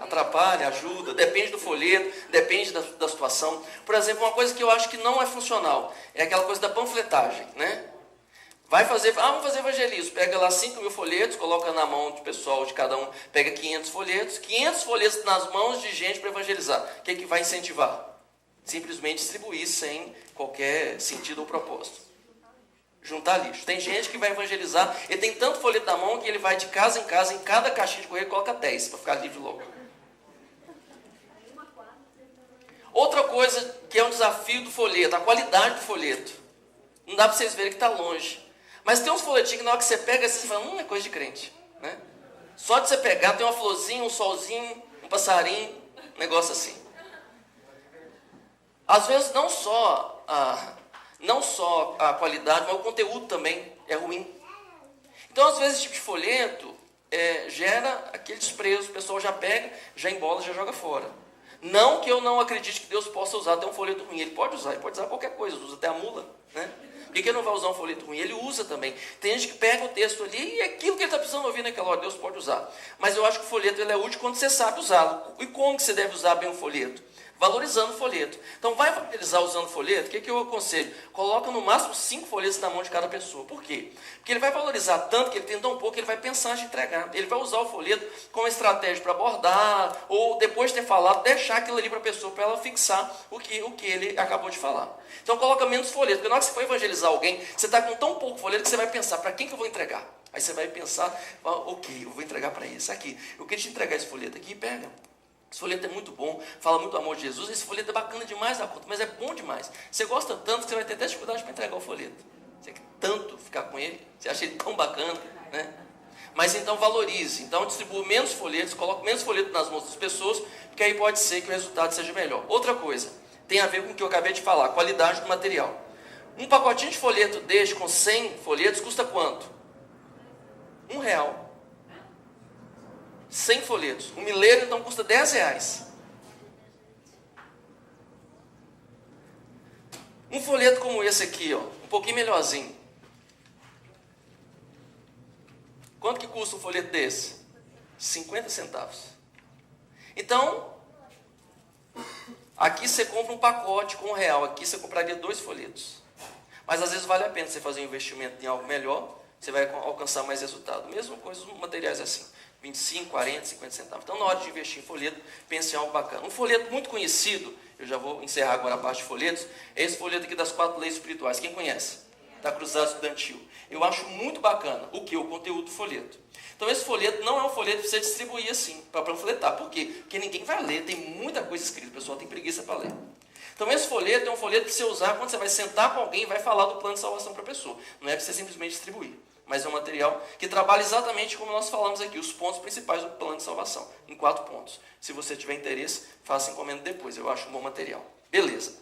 Speaker 1: Atrapalha, ajuda, depende do folheto, depende da situação. Por exemplo, uma coisa que eu acho que não é funcional é aquela coisa da panfletagem, né? Vamos fazer evangelismo. Pega lá 5.000 folhetos, coloca na mão do pessoal, de cada um, pega 500 folhetos nas mãos de gente para evangelizar. O que vai incentivar? Simplesmente distribuir sem qualquer sentido ou propósito. Juntar lixo. Tem gente que vai evangelizar, ele tem tanto folheto na mão que ele vai de casa, em cada caixinha de correio coloca 10 para ficar livre logo. Outra coisa que é um desafio do folheto, a qualidade do folheto. Não dá para vocês verem que está longe. Mas tem uns folhetinhos que na hora que você pega, você fala, é coisa de crente. Né? Só de você pegar, tem uma florzinha, um solzinho, um passarinho, um negócio assim. Às vezes não só a qualidade, mas o conteúdo também é ruim. Então, às vezes, esse tipo de folheto gera aquele desprezo, o pessoal já pega, já embola, já joga fora. Não que eu não acredite que Deus possa usar até um folheto ruim. Ele pode usar qualquer coisa, usa até a mula, né? Por que ele não vai usar um folheto ruim? Ele usa também. Tem gente que pega o texto ali e é aquilo que ele está precisando ouvir naquela hora, Deus pode usar. Mas eu acho que o folheto ele é útil quando você sabe usá-lo. E como que você deve usar bem o folheto? Valorizando o folheto. Então vai valorizar usando o folheto, o que eu aconselho? Coloca no máximo 5 folhetos na mão de cada pessoa. Por quê? Porque ele vai valorizar tanto que ele tem tão pouco que ele vai pensar antes de entregar. Ele vai usar o folheto como estratégia para abordar, ou depois de ter falado, deixar aquilo ali para a pessoa, para ela fixar o que ele acabou de falar. Então coloca menos folheto, porque na hora que você for evangelizar alguém, você está com tão pouco folheto que você vai pensar, para quem que eu vou entregar? Aí você vai pensar, ok, eu vou entregar para esse aqui. Eu queria te entregar esse folheto aqui, pega. Esse folheto é muito bom, fala muito do amor de Jesus. Esse folheto é bacana demais da conta, mas é bom demais. Você gosta tanto que você vai ter até dificuldade para entregar o folheto. Você quer tanto ficar com ele, você acha ele tão bacana, né? Mas então valorize, então distribua menos folhetos, coloque menos folheto nas mãos das pessoas, porque aí pode ser que o resultado seja melhor. Outra coisa, tem a ver com o que eu acabei de falar, qualidade do material. Um pacotinho de folheto deste com 100 folhetos custa quanto? R$1. 100 folhetos. Um milheiro então custa R$10. Um folheto como esse aqui, ó, um pouquinho melhorzinho. Quanto que custa um folheto desse? 50 centavos. Então, aqui você compra um pacote com R$1. Aqui você compraria 2 folhetos. Mas às vezes vale a pena você fazer um investimento em algo melhor, você vai alcançar mais resultado. Mesmo com os materiais assim. 25, 40, 50 centavos. Então, na hora de investir em folheto, pense em algo bacana. Um folheto muito conhecido, eu já vou encerrar agora a parte de folhetos, é esse folheto aqui das 4 leis espirituais. Quem conhece? Da Cruzada Estudantil. Eu acho muito bacana o que? O conteúdo do folheto. Então, esse folheto não é um folheto para você distribuir assim, para panfletar. Por quê? Porque ninguém vai ler, tem muita coisa escrita, o pessoal tem preguiça para ler. Então, esse folheto é um folheto para você usar quando você vai sentar com alguém e vai falar do plano de salvação para a pessoa. Não é para você simplesmente distribuir. Mas é um material que trabalha exatamente como nós falamos aqui, os pontos principais do plano de salvação, em 4 pontos. Se você tiver interesse, faça encomenda depois, eu acho um bom material. Beleza.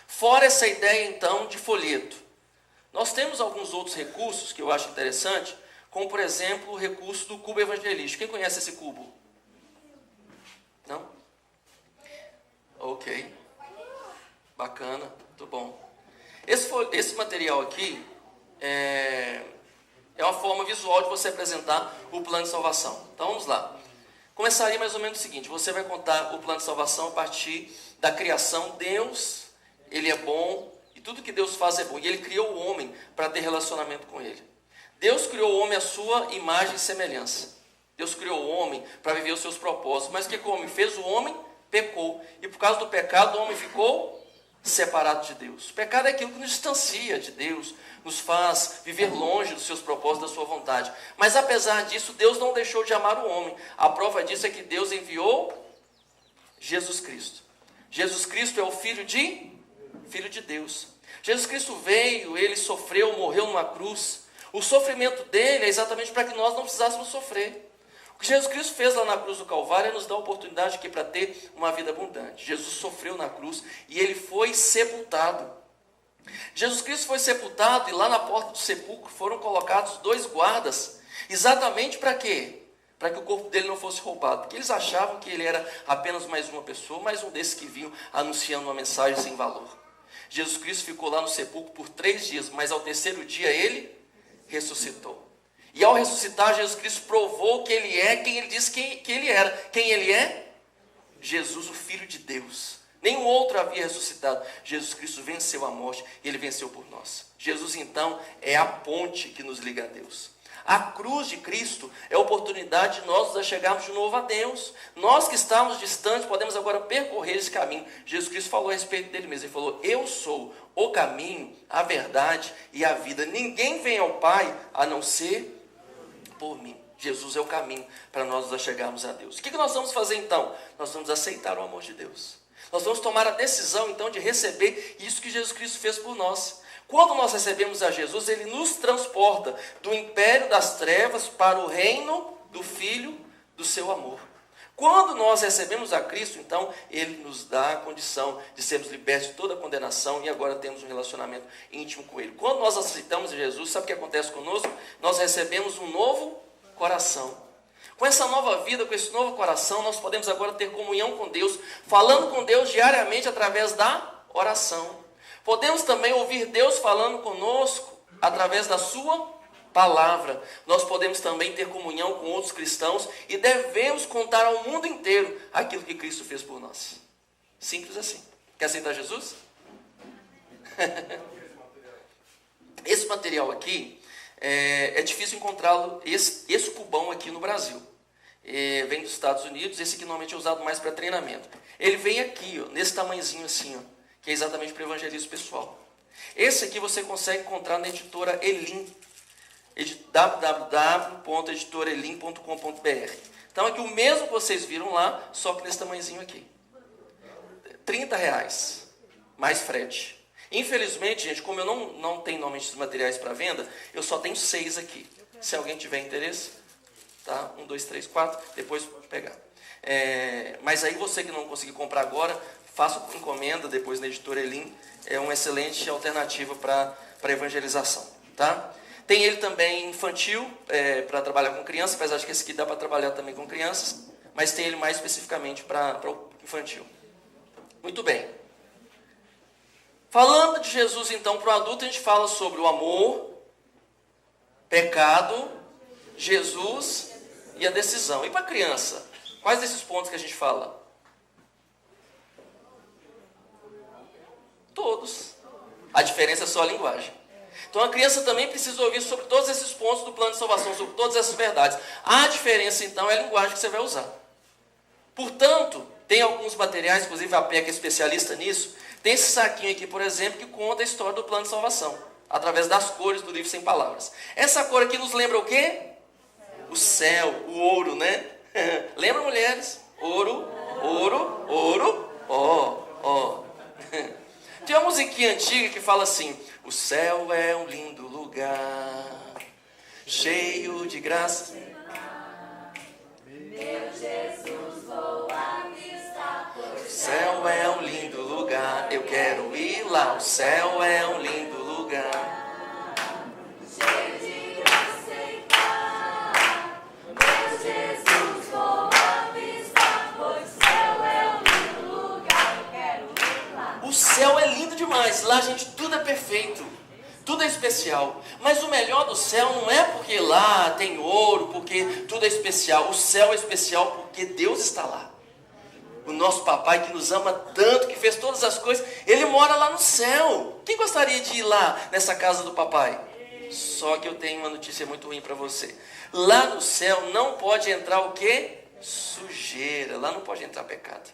Speaker 1: Fora essa ideia, então, de folheto, nós temos alguns outros recursos que eu acho interessante, como, por exemplo, o recurso do cubo evangelístico. Quem conhece esse cubo? Não? Ok. Bacana, muito bom. Esse material aqui é uma forma visual de você apresentar o plano de salvação. Então vamos lá. Começaria mais ou menos o seguinte: você vai contar o plano de salvação a partir da criação. Deus, ele é bom e tudo que Deus faz é bom. E ele criou o homem para ter relacionamento com ele. Deus criou o homem à sua imagem e semelhança. Deus criou o homem para viver os seus propósitos. Mas o que o homem fez? O homem pecou. E por causa do pecado, o homem ficou separado de Deus. O pecado é aquilo que nos distancia de Deus, nos faz viver longe dos seus propósitos, da sua vontade. Mas apesar disso, Deus não deixou de amar o homem. A prova disso é que Deus enviou Jesus Cristo. Jesus Cristo é o Filho de Deus. Jesus Cristo veio, ele sofreu, morreu numa cruz. O sofrimento dele é exatamente para que nós não precisássemos sofrer. O que Jesus Cristo fez lá na cruz do Calvário é nos dar a oportunidade aqui para ter uma vida abundante. Jesus sofreu na cruz e ele foi sepultado. Jesus Cristo foi sepultado e lá na porta do sepulcro foram colocados 2 guardas. Exatamente para quê? Para que o corpo dele não fosse roubado. Porque eles achavam que ele era apenas mais uma pessoa, mais um desses que vinham anunciando uma mensagem sem valor. Jesus Cristo ficou lá no sepulcro por 3 dias, mas ao 3º dia ele ressuscitou. E ao ressuscitar, Jesus Cristo provou que ele é quem ele disse que ele era. Quem ele é? Jesus, o Filho de Deus. Nenhum outro havia ressuscitado. Jesus Cristo venceu a morte e ele venceu por nós. Jesus, então, é a ponte que nos liga a Deus. A cruz de Cristo é a oportunidade de nós nos chegarmos de novo a Deus. Nós que estávamos distantes podemos agora percorrer esse caminho. Jesus Cristo falou a respeito dele mesmo. Ele falou: eu sou o caminho, a verdade e a vida. Ninguém vem ao Pai a não ser por mim. Jesus é o caminho para nós nos chegarmos a Deus. O que nós vamos fazer então? Nós vamos aceitar o amor de Deus. Nós vamos tomar a decisão então de receber isso que Jesus Cristo fez por nós. Quando nós recebemos a Jesus, ele nos transporta do império das trevas para o reino do Filho do seu amor. Quando nós recebemos a Cristo, então, ele nos dá a condição de sermos libertos de toda a condenação e agora temos um relacionamento íntimo com ele. Quando nós aceitamos Jesus, sabe o que acontece conosco? Nós recebemos um novo coração. Com essa nova vida, com esse novo coração, nós podemos agora ter comunhão com Deus, falando com Deus diariamente através da oração. Podemos também ouvir Deus falando conosco através da sua palavra. Nós podemos também ter comunhão com outros cristãos e devemos contar ao mundo inteiro aquilo que Cristo fez por nós. Simples assim. Quer aceitar Jesus? Esse material aqui, é difícil encontrá-lo, esse cubão aqui no Brasil. Vem dos Estados Unidos, esse aqui normalmente é usado mais para treinamento. Ele vem aqui, ó, nesse tamanhozinho assim, ó, que é exatamente para evangelismo pessoal. Esse aqui você consegue encontrar na editora Elim, www.editorelim.com.br. Então aqui o mesmo que vocês viram lá, só que nesse tamanhozinho aqui. R$30, mais frete. Infelizmente, gente, como eu não tenho normalmente esses materiais para venda, eu só tenho 6 aqui. Se alguém tiver interesse, tá? 1, 2, 3, 4, depois pode pegar. Mas aí você que não conseguir comprar agora, faça encomenda depois na editora Elim. É uma excelente alternativa para evangelização, tá? Tem ele também infantil, para trabalhar com crianças, apesar de que esse aqui dá para trabalhar também com crianças, mas tem ele mais especificamente para o infantil. Muito bem. Falando de Jesus, então, para o adulto, a gente fala sobre o amor, pecado, Jesus e a decisão. E para a criança, quais desses pontos que a gente fala? Todos. A diferença é só a linguagem. Então a criança também precisa ouvir sobre todos esses pontos do plano de salvação, sobre todas essas verdades. A diferença, então, é a linguagem que você vai usar. Portanto, tem alguns materiais, inclusive a PEC é especialista nisso. Tem esse saquinho aqui, por exemplo, que conta a história do plano de salvação, através das cores do livro Sem Palavras. Essa cor aqui nos lembra o quê? O céu, o ouro, né? Lembra, mulheres? Ouro, ouro, ouro, ó. Tem uma musiquinha antiga que fala assim: o céu é um lindo lugar, cheio de graça. Meu Jesus, vou avistar. O céu é um lindo lugar, eu quero ir lá. O céu é um lindo lugar, cheio de graça e paz. Meu Jesus, vou avistar. Pois o céu é um lindo lugar, eu quero ir lá. O céu é lindo demais, lá, gente, tudo é perfeito. Tudo é especial, mas o melhor do céu não é porque lá tem ouro, porque tudo é especial. O céu é especial porque Deus está lá. O nosso papai que nos ama tanto, que fez todas as coisas, ele mora lá no céu. Quem gostaria de ir lá nessa casa do papai? Só que eu tenho uma notícia muito ruim para você. Lá no céu não pode entrar o quê? Sujeira. Lá não pode entrar pecado.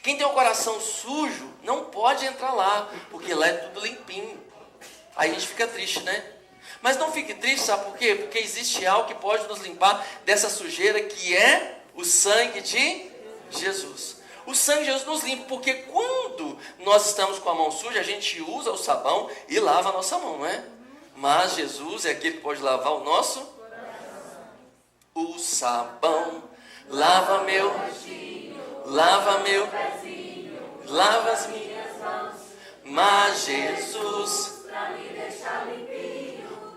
Speaker 1: Quem tem o coração sujo não pode entrar lá, porque lá é tudo limpinho. Aí a gente fica triste, né? Mas não fique triste, sabe por quê? Porque existe algo que pode nos limpar dessa sujeira, que é o sangue de Jesus. O sangue de Jesus nos limpa, porque quando nós estamos com a mão suja, a gente usa o sabão e lava a nossa mão, não é? Mas Jesus é aquele que pode lavar o nosso coração. O sabão lava meu, lava meu, lava as minhas mãos. Mas Jesus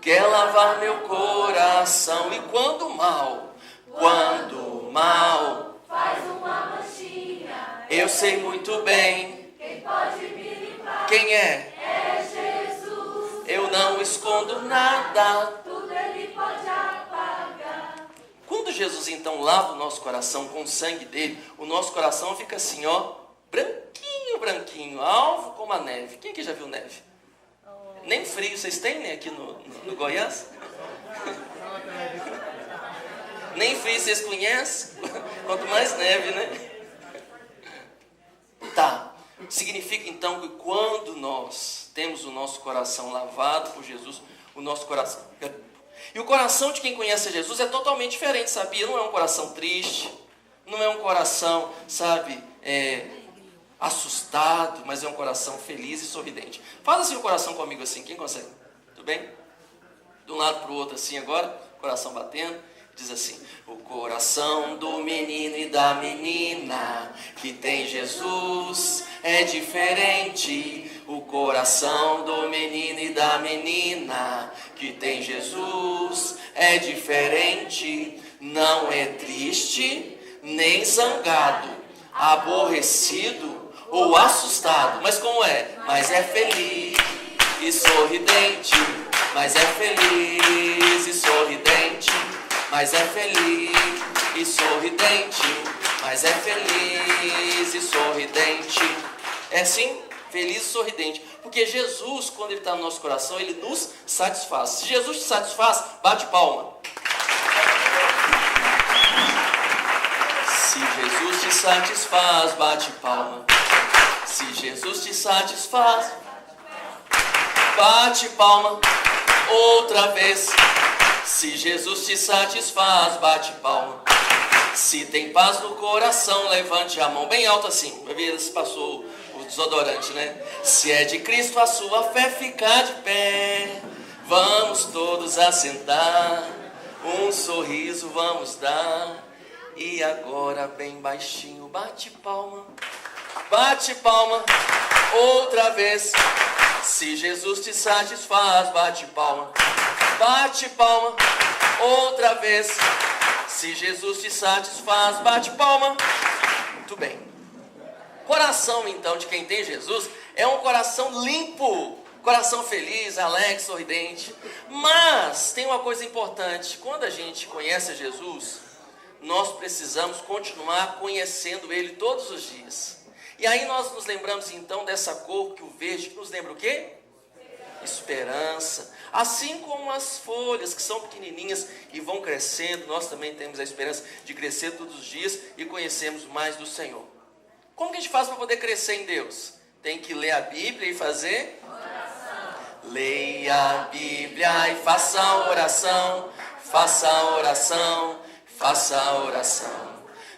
Speaker 1: quer lavar meu coração. E quando mal faz uma manchinha, eu sei muito bem quem pode me limpar. Quem é? É Jesus. Eu não escondo nada, tudo ele pode apagar. Quando Jesus então lava o nosso coração com o sangue dele, o nosso coração fica assim, ó, branquinho, branquinho, alvo como a neve. Quem aqui já viu neve? Nem frio vocês têm, né, aqui no Goiás? Nem frio vocês conhecem? Quanto mais neve, né? Tá. Significa então que quando nós temos o nosso coração lavado por Jesus, o nosso coração... E o coração de quem conhece Jesus é totalmente diferente, sabia? Não é um coração triste, não é um coração, sabe, assustado, mas é um coração feliz e sorridente. Faz assim o coração comigo assim, quem consegue? Tudo bem? De um lado para o outro assim agora, coração batendo. Diz assim: o coração do menino e da menina que tem Jesus é diferente. O coração do menino e da menina que tem Jesus é diferente. Não é triste, nem zangado, aborrecido ou assustado. Mas como é? Mas é feliz e sorridente. Mas é feliz e sorridente. Mas é feliz e sorridente. Mas é feliz e sorridente. É assim? Feliz e sorridente. Porque Jesus, quando Ele está no nosso coração, Ele nos satisfaz. Se Jesus te satisfaz, bate palma. Se Jesus te satisfaz, bate palma. Se Jesus te satisfaz, bate palma. Outra vez. Se Jesus te satisfaz, bate palma. Se tem paz no coração, levante a mão bem alta assim. Vai ver se passou o desodorante, né? Se é de Cristo a sua fé, fica de pé. Vamos todos assentar. Um sorriso vamos dar. E agora bem baixinho, bate palma. Bate palma. Outra vez. Se Jesus te satisfaz, bate palma. Bate palma. Outra vez. Se Jesus te satisfaz, bate palma. Muito bem. Coração, então, de quem tem Jesus é um coração limpo, coração feliz, alegre, sorridente. Mas tem uma coisa importante: quando a gente conhece Jesus, nós precisamos continuar conhecendo Ele todos os dias. E aí nós nos lembramos então dessa cor, que o verde, que nos lembra o quê? Esperança. Assim como as folhas que são pequenininhas e vão crescendo, nós também temos a esperança de crescer todos os dias e conhecermos mais do Senhor. Como que a gente faz para poder crescer em Deus? Tem que ler a Bíblia e fazer oração. Leia a Bíblia e faça oração. Faça oração. Faça oração.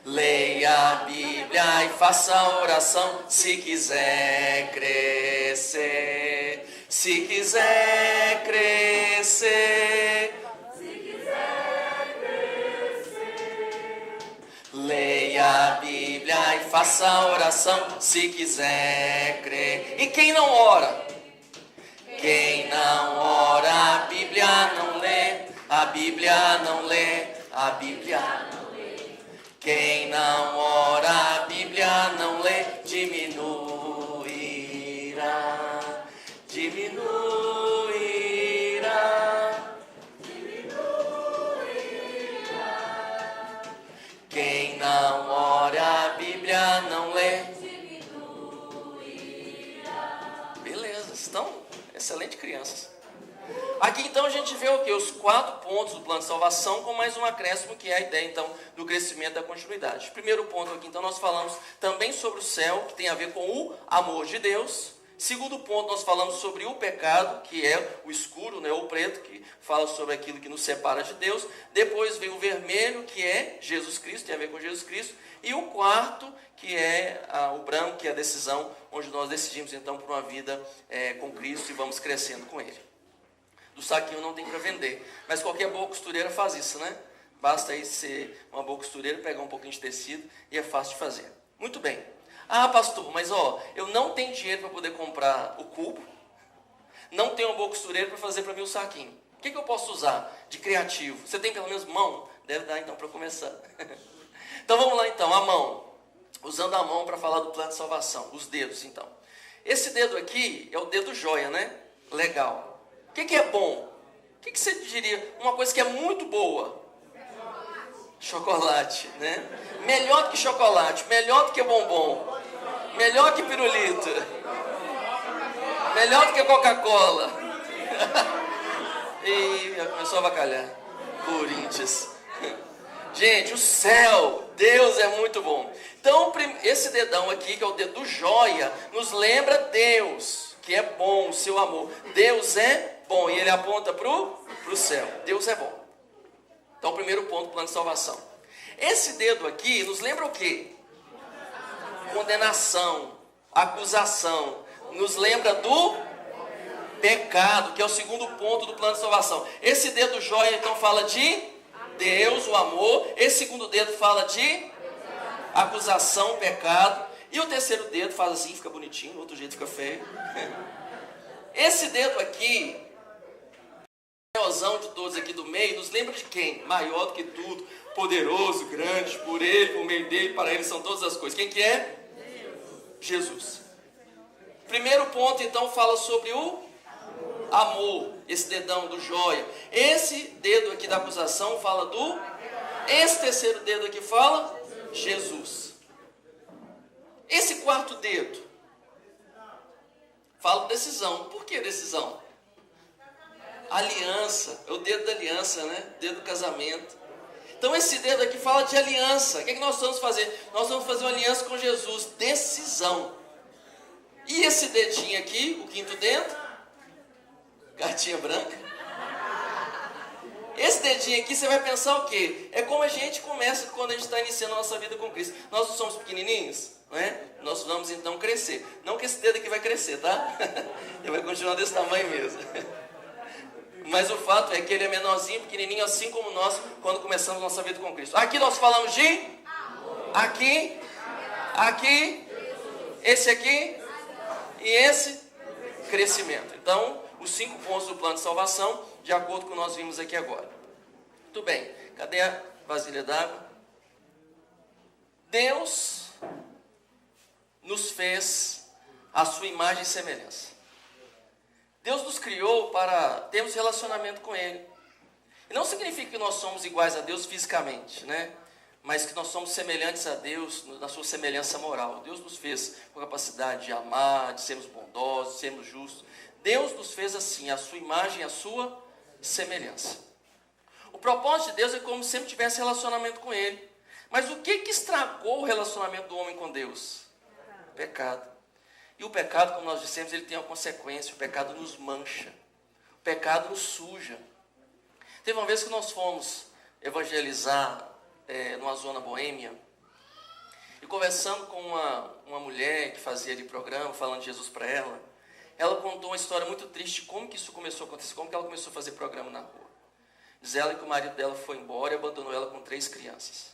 Speaker 1: Leia a Bíblia e faça oração. Se quiser crescer. Se quiser crescer. Se quiser crescer. Leia a Bíblia e faça oração. Se quiser crer. E quem não ora? Quem não ora, a Bíblia não lê. A Bíblia não lê. A Bíblia não lê. Quem não ora, a Bíblia não lê. Diminuirá. Diminuirá. Diminuirá. Quem não ora, a Bíblia não lê. Diminuirá. Beleza, estão excelentes crianças. Aqui então a gente vê o que? Os 4 pontos do plano de salvação, com mais um acréscimo, que é a ideia então do crescimento da continuidade. Primeiro ponto aqui, então nós falamos também sobre o céu, que tem a ver com o amor de Deus. Segundo ponto, nós falamos sobre o pecado, que é o escuro, né, o preto, que fala sobre aquilo que nos separa de Deus. Depois vem o vermelho, que é Jesus Cristo, tem a ver com Jesus Cristo. E o quarto, que é o branco, que é a decisão, onde nós decidimos então por uma vida com Cristo e vamos crescendo com Ele. Do saquinho não tem para vender, mas qualquer boa costureira faz isso, né? Basta aí ser uma boa costureira, pegar um pouquinho de tecido e é fácil de fazer. Muito bem. Ah, pastor, mas eu não tenho dinheiro para poder comprar o cubo, não tenho uma boa costureira para fazer para mim o saquinho. O que eu posso usar de criativo? Você tem pelo menos mão? Deve dar então para começar. Então vamos lá então, a mão. Usando a mão para falar do plano de salvação, os dedos então. Esse dedo aqui é o dedo joia, né? Legal. O que é bom? O que você diria? Uma coisa que é muito boa. Chocolate, né? Melhor do que chocolate, melhor do que bombom, melhor que pirulito, melhor do que Coca-Cola. E já começou a avacalhar. Corinthians. Gente, o céu, Deus é muito bom. Então, esse dedão aqui, que é o dedo joia, nos lembra Deus, que é bom, o seu amor. Deus é bom e Ele aponta para o céu. Deus é bom. Então, o primeiro ponto, plano de salvação. Esse dedo aqui nos lembra o quê? Condenação, acusação. Nos lembra do pecado, que é o segundo ponto do plano de salvação. Esse dedo joia, então, fala de Deus, o amor. Esse segundo dedo fala de acusação, pecado. E o terceiro dedo faz assim, fica bonitinho, o outro jeito fica feio. Esse dedo aqui maiorzão de todos aqui do meio, nos lembra de quem? Maior do que tudo, poderoso, grande, por ele, por meio dele, para ele são todas as coisas. Quem que é? Jesus. Primeiro ponto, então, fala sobre o amor, esse dedão do joia. Esse dedo aqui da acusação fala do... Esse terceiro dedo aqui fala Jesus. Esse quarto dedo fala decisão. Por que decisão? Aliança, é o dedo da aliança, né? Dedo do casamento. Então esse dedo aqui fala de aliança. O que é que nós vamos fazer? Nós vamos fazer uma aliança com Jesus. Decisão. E esse dedinho aqui, o quinto dedo? Cartinha branca. Esse dedinho aqui, você vai pensar o quê? É como a gente começa quando a gente está iniciando a nossa vida com Cristo. Nós não somos pequenininhos, não é? Nós vamos então crescer. Não que esse dedo aqui vai crescer, tá? Ele vai continuar desse tamanho mesmo. Mas o fato é que ele é menorzinho, pequenininho, assim como nós, quando começamos a nossa vida com Cristo. Aqui nós falamos de... Aqui. Aqui. Esse aqui. E esse. Crescimento. Então, os 5 pontos do plano de salvação, de acordo com o que nós vimos aqui agora. Muito bem. Cadê a vasilha d'água? Deus nos fez a sua imagem e semelhança. Deus nos criou para termos relacionamento com Ele. E não significa que nós somos iguais a Deus fisicamente, né? Mas que nós somos semelhantes a Deus na sua semelhança moral. Deus nos fez com a capacidade de amar, de sermos bondosos, de sermos justos. Deus nos fez assim, a sua imagem e a sua semelhança. O propósito de Deus é como se sempre tivesse relacionamento com Ele. Mas o que estragou o relacionamento do homem com Deus? Pecado. E o pecado, como nós dissemos, ele tem uma consequência. O pecado nos mancha. O pecado nos suja. Teve uma vez que nós fomos evangelizar numa zona boêmia. E conversando com uma mulher que fazia ali programa, falando de Jesus para ela. Ela contou uma história muito triste de como que isso começou a acontecer. Como que ela começou a fazer programa na rua. Diz ela que o marido dela foi embora e abandonou ela com 3 crianças.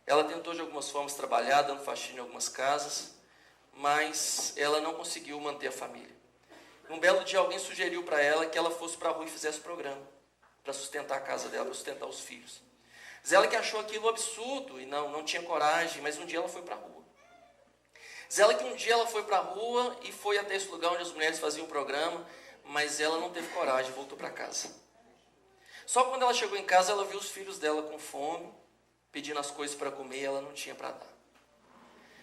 Speaker 1: Ela tentou de algumas formas trabalhar, dando faxina em algumas casas. Mas ela não conseguiu manter a família. Um belo dia alguém sugeriu para ela que ela fosse para a rua e fizesse programa, para sustentar a casa dela, para sustentar os filhos. Diz ela que achou aquilo absurdo e não tinha coragem, mas um dia ela foi para a rua. Diz ela que um dia ela foi para a rua e foi até esse lugar onde as mulheres faziam o programa, mas ela não teve coragem, voltou para casa. Só quando ela chegou em casa, ela viu os filhos dela com fome, pedindo as coisas para comer e ela não tinha para dar.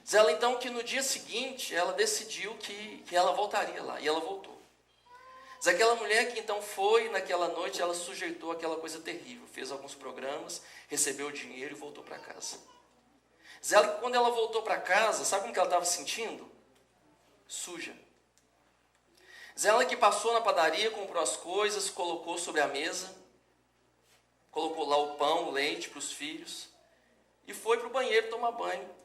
Speaker 1: Diz ela então que no dia seguinte ela decidiu que ela voltaria lá, e ela voltou. Diz aquela mulher que então foi, naquela noite ela sujeitou aquela coisa terrível, fez alguns programas, recebeu o dinheiro e voltou para casa. Diz ela que quando ela voltou para casa, sabe como que ela estava se sentindo? Suja. Diz ela que passou na padaria, comprou as coisas, colocou sobre a mesa, colocou lá o pão, o leite para os filhos, e foi para o banheiro tomar banho.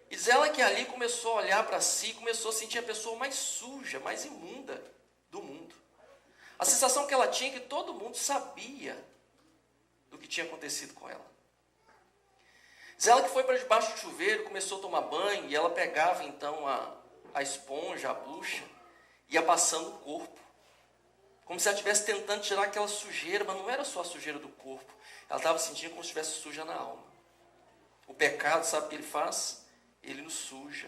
Speaker 1: E diz ela que ali começou a olhar para si, começou a sentir a pessoa mais suja, mais imunda do mundo. A sensação que ela tinha é que todo mundo sabia do que tinha acontecido com ela. Diz ela que foi para debaixo do chuveiro, começou a tomar banho, e ela pegava então a esponja, a bucha, e ia passando o corpo. Como se ela estivesse tentando tirar aquela sujeira, mas não era só a sujeira do corpo. Ela estava sentindo como se estivesse suja na alma. O pecado, sabe o que ele faz? Ele nos suja.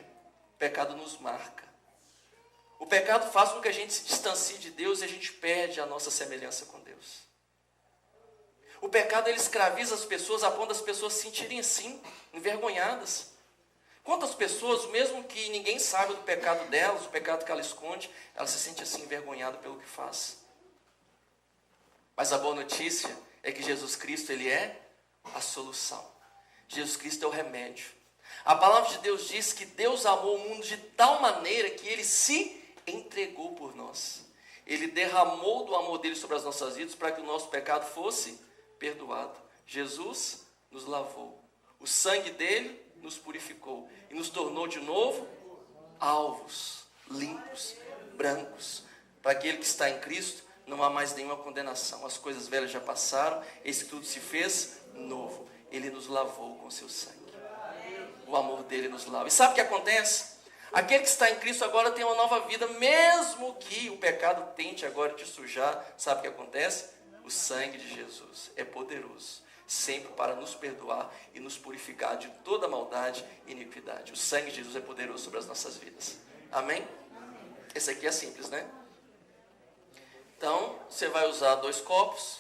Speaker 1: O pecado nos marca. O pecado faz com que a gente se distancie de Deus e a gente perde a nossa semelhança com Deus. O pecado, ele escraviza as pessoas a ponto das pessoas se sentirem assim, envergonhadas. Quantas pessoas, mesmo que ninguém saiba do pecado delas, o pecado que ela esconde, ela se sente assim envergonhada pelo que faz. Mas a boa notícia é que Jesus Cristo, ele é a solução. Jesus Cristo é o remédio. A palavra de Deus diz que Deus amou o mundo de tal maneira que ele se entregou por nós. Ele derramou do amor dele sobre as nossas vidas para que o nosso pecado fosse perdoado. Jesus nos lavou. O sangue dele nos purificou e nos tornou de novo alvos, limpos, brancos. Para aquele que está em Cristo, não há mais nenhuma condenação. As coisas velhas já passaram, esse tudo se fez novo. Ele nos lavou com seu sangue. O amor dele nos lava. E sabe o que acontece? Aquele que está em Cristo agora tem uma nova vida, mesmo que o pecado tente agora te sujar. Sabe o que acontece? O sangue de Jesus é poderoso, sempre para nos perdoar e nos purificar de toda maldade e iniquidade. O sangue de Jesus é poderoso sobre as nossas vidas. Amém? Esse aqui é simples, né? Então, você vai usar 2 copos,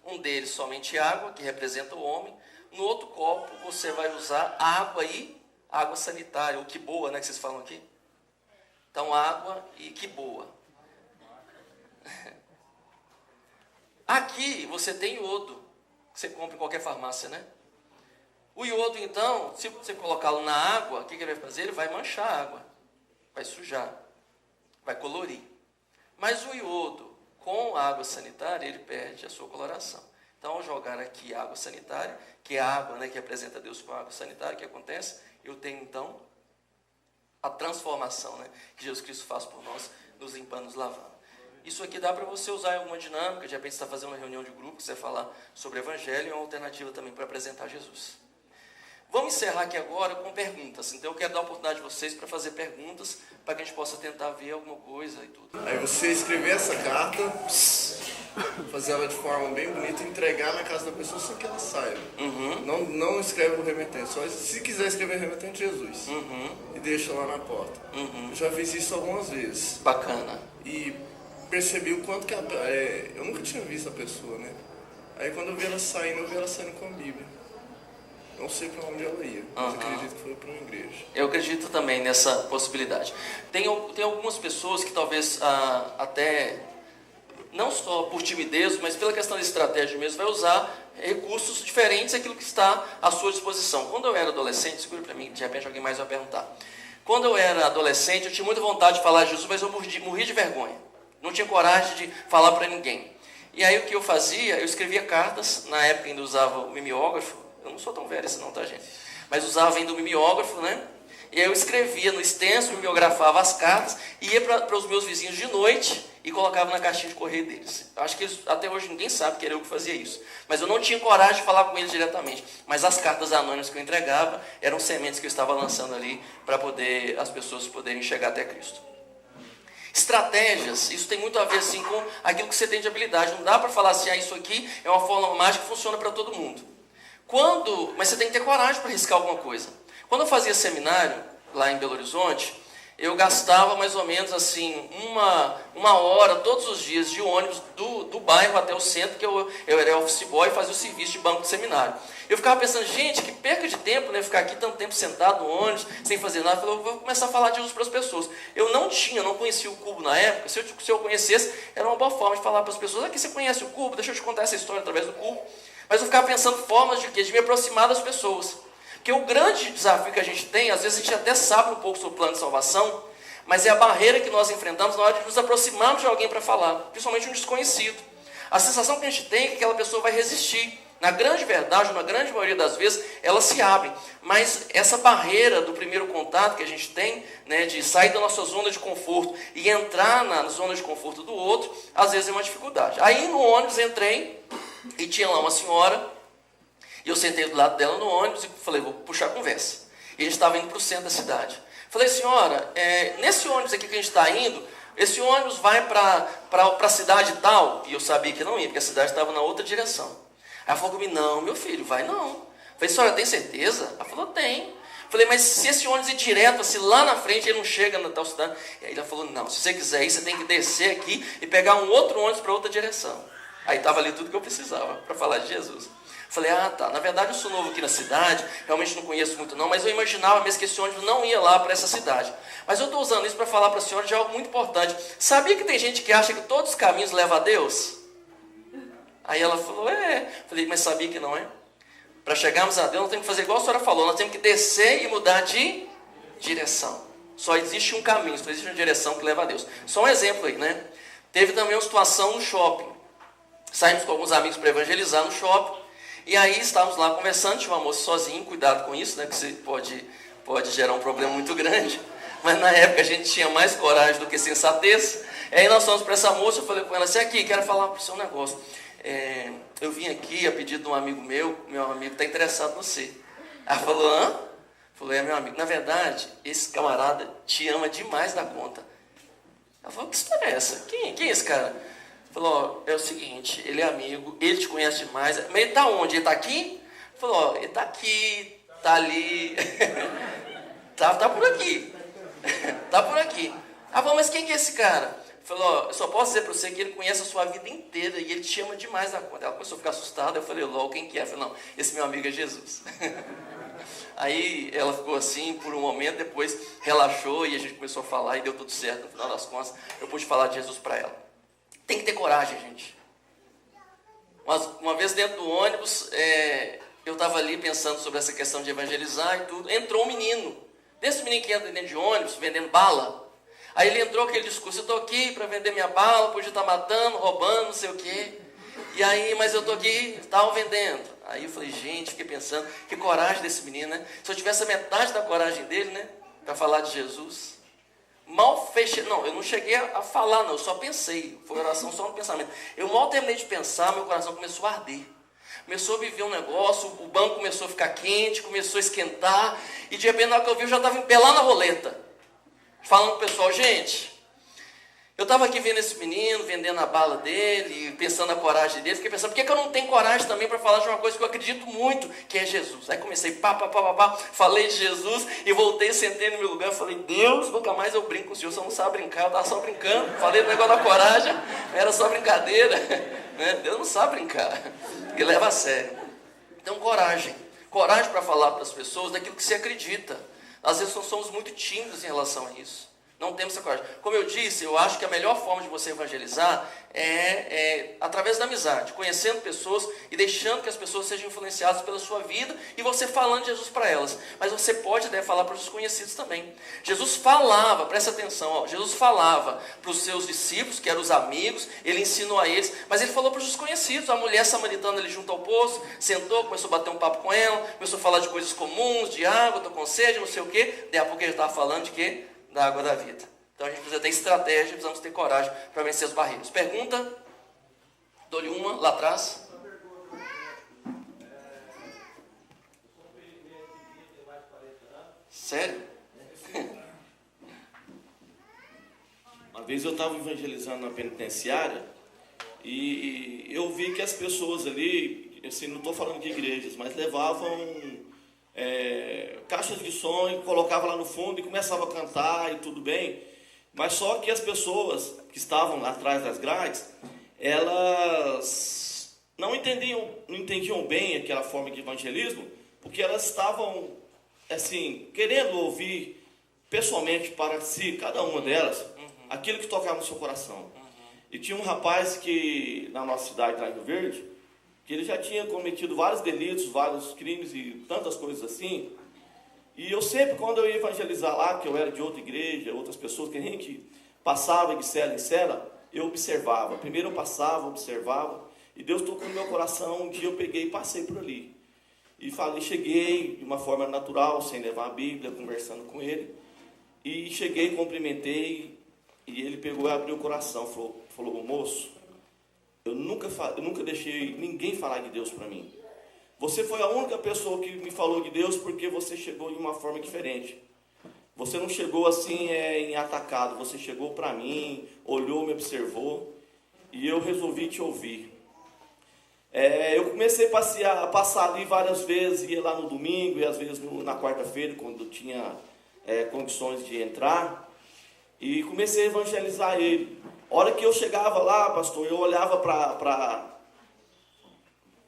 Speaker 1: um deles somente água, que representa o homem. No outro copo, você vai usar água e água sanitária, ou que boa, né, que vocês falam aqui. Então, água e que boa. Aqui, você tem iodo, que você compra em qualquer farmácia, né? O iodo, então, se você colocá-lo na água, o que ele vai fazer? Ele vai manchar a água, vai sujar, vai colorir. Mas o iodo, com água sanitária, ele perde a sua coloração. Então, ao jogar aqui água sanitária, que é a água, né, que representa Deus com a água sanitária, o que acontece? Eu tenho, então, a transformação, né, que Jesus Cristo faz por nós, nos limpando, nos lavando. Isso aqui dá para você usar em alguma dinâmica, de repente você está fazendo uma reunião de grupo, você vai falar sobre o Evangelho, e uma alternativa também para apresentar Jesus. Vamos encerrar aqui agora com perguntas. Então eu quero dar a oportunidade de vocês para fazer perguntas, para que a gente possa tentar ver alguma coisa e tudo.
Speaker 2: Aí você escrever essa carta, fazer ela de forma bem bonita e entregar na casa da pessoa sem que ela saiba. Não escreve no remetente, só se quiser escrever remetente Jesus. E deixa lá na porta. Eu já fiz isso algumas vezes.
Speaker 1: Bacana.
Speaker 2: E percebi o quanto que eu nunca tinha visto a pessoa, né? Aí quando eu vi ela saindo com a Bíblia. Não sei para onde ela ia, mas acredito que foi para uma igreja.
Speaker 1: Eu acredito também nessa possibilidade. Tem algumas pessoas que talvez até, não só por timidez, mas pela questão de estratégia mesmo, vai usar recursos diferentes daquilo que está à sua disposição. Quando eu era adolescente, segura para mim, de repente alguém mais vai perguntar. Quando eu era adolescente, eu tinha muita vontade de falar de Jesus, mas eu morri de vergonha. Não tinha coragem de falar para ninguém. E aí o que eu fazia? Eu escrevia cartas, na época ainda usava o mimeógrafo. Eu não sou tão velho assim não, tá, gente? Mas usava ainda o mimeógrafo, né? E aí eu escrevia no extenso, mimeografava as cartas, ia para os meus vizinhos de noite e colocava na caixinha de correio deles. Eu acho que eles, até hoje ninguém sabe que era eu que fazia isso. Mas eu não tinha coragem de falar com eles diretamente. Mas as cartas anônimas que eu entregava eram sementes que eu estava lançando ali para poder as pessoas poderem chegar até Cristo. Estratégias, isso tem muito a ver assim, com aquilo que você tem de habilidade. Não dá para falar assim, isso aqui é uma fórmula mágica que funciona para todo mundo. Mas você tem que ter coragem para arriscar alguma coisa. Quando eu fazia seminário, lá em Belo Horizonte, eu gastava mais ou menos assim, uma hora todos os dias de ônibus do bairro até o centro, que eu era office boy e fazia o serviço de banco de seminário. Eu ficava pensando, gente, que perca de tempo, né? Ficar aqui tanto tempo sentado no ônibus, sem fazer nada. Eu falei, eu vou começar a falar de Jesus para as pessoas. Eu não conhecia o Cubo na época. Se eu conhecesse, era uma boa forma de falar para as pessoas, aqui você conhece o Cubo? Deixa eu te contar essa história através do Cubo. Mas eu ficava pensando formas de quê? De me aproximar das pessoas. Porque o grande desafio que a gente tem, às vezes a gente até sabe um pouco sobre o plano de salvação, mas é a barreira que nós enfrentamos na hora de nos aproximarmos de alguém para falar, principalmente um desconhecido. A sensação que a gente tem é que aquela pessoa vai resistir. Na grande verdade, na grande maioria das vezes, elas se abrem. Mas essa barreira do primeiro contato que a gente tem, né, de sair da nossa zona de conforto e entrar na zona de conforto do outro, às vezes é uma dificuldade. Aí no ônibus entrei e tinha lá uma senhora, e eu sentei do lado dela no ônibus e falei, vou puxar a conversa. E a gente estava indo para o centro da cidade. Falei, senhora, nesse ônibus aqui que a gente está indo, esse ônibus vai para a cidade tal? E eu sabia que não ia, porque a cidade estava na outra direção. Aí ela falou comigo, não, meu filho, vai não. Falei, senhora, tem certeza? Ela falou, tem. Falei, mas se esse ônibus ir direto, assim, lá na frente, ele não chega na tal cidade. E aí ela falou, não, se você quiser ir, você tem que descer aqui e pegar um outro ônibus para outra direção. Aí estava ali tudo que eu precisava para falar de Jesus. Falei, tá, na verdade eu sou novo aqui na cidade, realmente não conheço muito não, mas eu imaginava mesmo que esse ônibus não ia lá para essa cidade. Mas eu estou usando isso para falar para a senhora de algo muito importante. Sabia que tem gente que acha que todos os caminhos levam a Deus? Aí ela falou, Falei, mas sabia que não é? Para chegarmos a Deus, nós temos que fazer igual a senhora falou, nós temos que descer e mudar de direção. Só existe um caminho, só existe uma direção que leva a Deus. Só um exemplo aí, né? Teve também uma situação no shopping. Saímos com alguns amigos para evangelizar no shopping. E aí estávamos lá conversando, tinha uma moça sozinha, cuidado com isso, né? Que você pode gerar um problema muito grande. Mas na época a gente tinha mais coragem do que sensatez. E aí nós fomos para essa moça, eu falei com ela assim, aqui, quero falar para o seu negócio. Eu vim aqui a pedido de um amigo meu amigo está interessado em você. Ela falou, Falou, meu amigo, na verdade, esse camarada te ama demais da conta. Ela falou, que história é essa? Quem é esse cara? Falou, é o seguinte, ele é amigo, ele te conhece demais. Mas ele tá onde? Ele tá aqui? Falou, ele tá aqui, tá ali, tá por aqui. Tá por aqui. Falou, mas quem que é esse cara? Falou, eu só posso dizer para você que ele conhece a sua vida inteira e ele te ama demais da conta. Ela começou a ficar assustada, eu falei, logo, quem que é? Eu falei, não, esse meu amigo é Jesus. Aí ela ficou assim por um momento, depois relaxou e a gente começou a falar e deu tudo certo. No final das contas, eu pude falar de Jesus para ela. Tem que ter coragem, gente. Uma vez dentro do ônibus, eu estava ali pensando sobre essa questão de evangelizar e tudo. Entrou um menino, desse menino que entra dentro de ônibus, vendendo bala. Aí ele entrou com aquele discurso, eu estou aqui para vender minha bala, podia estar matando, roubando, não sei o quê. E aí, mas eu estou aqui, estavam vendendo. Aí eu falei, gente, fiquei pensando, que coragem desse menino, né? Se eu tivesse a metade da coragem dele, né? Para falar de Jesus. Mal fechei, não, eu não cheguei a falar, não, eu só pensei. Foi oração só no pensamento. Eu mal terminei de pensar, meu coração começou a arder. Começou a viver um negócio, o banco começou a ficar quente, começou a esquentar. E de repente, na hora que eu vi, eu já estava em pé lá na roleta. Falando para o pessoal, gente, eu estava aqui vendo esse menino, vendendo a bala dele, pensando na coragem dele, fiquei pensando, por que eu não tenho coragem também para falar de uma coisa que eu acredito muito, que é Jesus? Aí comecei, falei de Jesus e voltei, sentei no meu lugar e falei, Deus, nunca mais eu brinco com o Senhor, você não sabe brincar, eu estava só brincando, falei do negócio da coragem, era só brincadeira, né? Deus não sabe brincar, ele leva a sério. Então coragem para falar para as pessoas daquilo que você acredita. Às vezes nós somos muito tímidos em relação a isso. Não temos essa coragem. Como eu disse, eu acho que a melhor forma de você evangelizar é através da amizade, conhecendo pessoas e deixando que as pessoas sejam influenciadas pela sua vida e você falando de Jesus para elas. Mas você pode e deve falar para os desconhecidos também. Jesus falava, presta atenção, ó, Jesus falava para os seus discípulos, que eram os amigos, ele ensinou a eles, mas ele falou para os desconhecidos. A mulher samaritana ali junto ao poço, sentou, começou a bater um papo com ela, começou a falar de coisas comuns, de água, estou com sede, não sei o quê. Daí a pouco ele estava falando de quê? Da água da vida. Então a gente precisa ter estratégia, precisamos ter coragem para vencer as barreiras. Pergunta? Dou-lhe uma lá atrás. Sério?
Speaker 3: Uma vez eu estava evangelizando na penitenciária e eu vi que as pessoas ali, assim, não estou falando de igrejas, mas levavam caixas de som e colocava lá no fundo e começava a cantar e tudo bem, mas só que as pessoas que estavam atrás das grades, elas não entendiam bem aquela forma de evangelismo, porque elas estavam assim, querendo ouvir pessoalmente para si, cada uma delas, aquilo que tocava no seu coração. E tinha um rapaz que, na nossa cidade, lá em Rio Verde, que ele já tinha cometido vários delitos, vários crimes e tantas coisas assim. E eu sempre, quando eu ia evangelizar lá, que eu era de outra igreja, outras pessoas, que a gente passava de cela em cela, eu observava. Primeiro eu passava, observava, e Deus tocou no meu coração. Um dia eu peguei e passei por ali. E cheguei de uma forma natural, sem levar a Bíblia, conversando com ele. E cheguei, cumprimentei, e ele pegou e abriu o coração, falou, moço, eu nunca deixei ninguém falar de Deus para mim. Você foi a única pessoa que me falou de Deus porque você chegou de uma forma diferente. Você não chegou assim em atacado, você chegou para mim, olhou, me observou e eu resolvi te ouvir. Eu comecei a passar ali várias vezes, ia lá no domingo e às vezes na quarta-feira, quando tinha condições de entrar, e comecei a evangelizar ele. A hora que eu chegava lá, pastor, eu olhava para